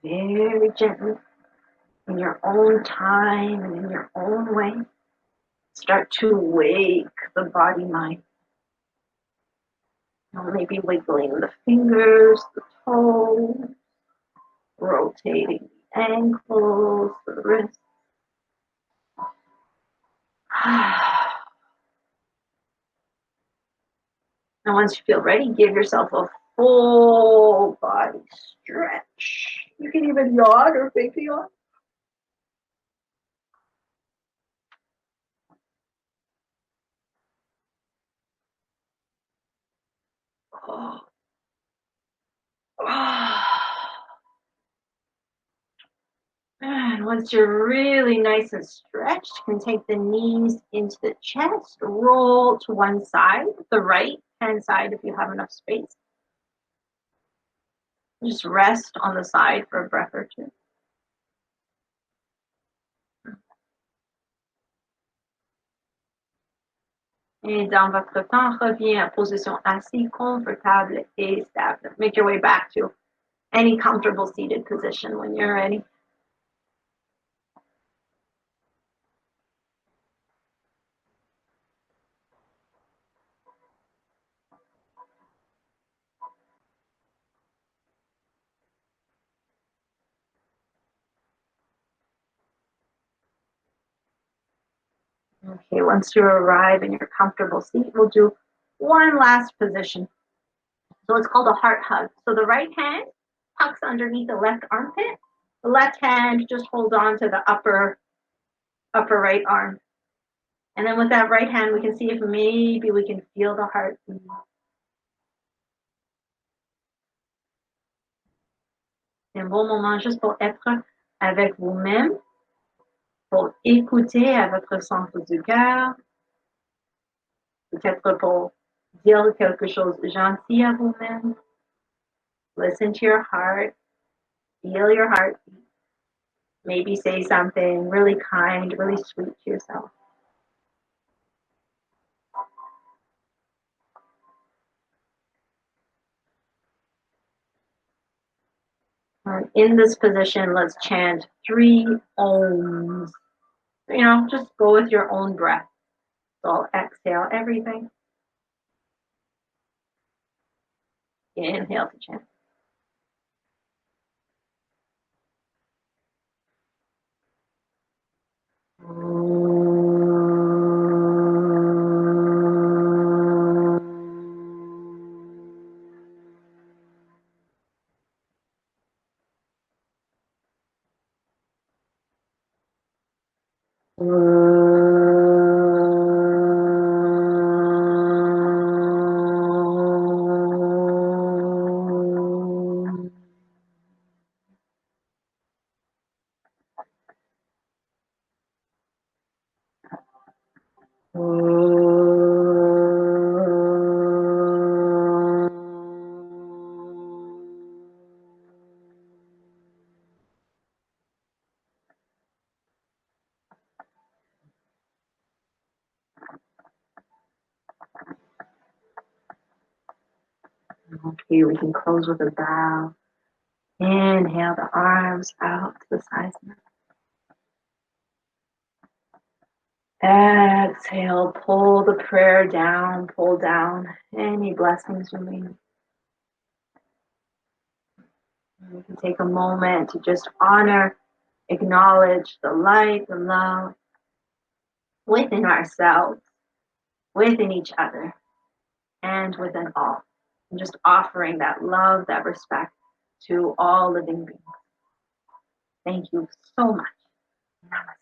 Very gently, in your own time and in your own way, start to wake the body mind. Maybe wiggling the fingers, the toes, rotating the ankles, the wrists. And once you feel ready, give yourself a full body stretch. You can even yawn or fake a yawn. And once you're really nice and stretched, you can take the knees into the chest, roll to one side, the right hand side if you have enough space. Just rest on the side for a breath or two. Et dans votre temps, reviens en position assise, confortable et stable. Make your way back to any comfortable seated position when you're ready. Okay, once you arrive in your comfortable seat, we'll do one last position. So it's called a heart hug. So the right hand tucks underneath the left armpit. The left hand just hold on to the upper right arm. And then with that right hand, we can see if maybe we can feel the heart beat. C'est un bon moment juste pour être avec vous-même, pour écouter à votre centre du cœur, peut-être pour dire quelque chose de gentil à vous-même. Listen to your heart, feel your heartbeat. Maybe say something really kind, really sweet to yourself. In this position, let's chant 3 ohms. Just go with your own breath. So I'll exhale everything. Inhale to chant. Okay, we can close with a bow. Inhale the arms out to the sides. Exhale, pull the prayer down, pull down any blessings you may. You can take a moment to just honor, acknowledge the light, the love within ourselves, within each other, and within all. And just offering that love, that respect to all living beings. Thank you so much. Namaste.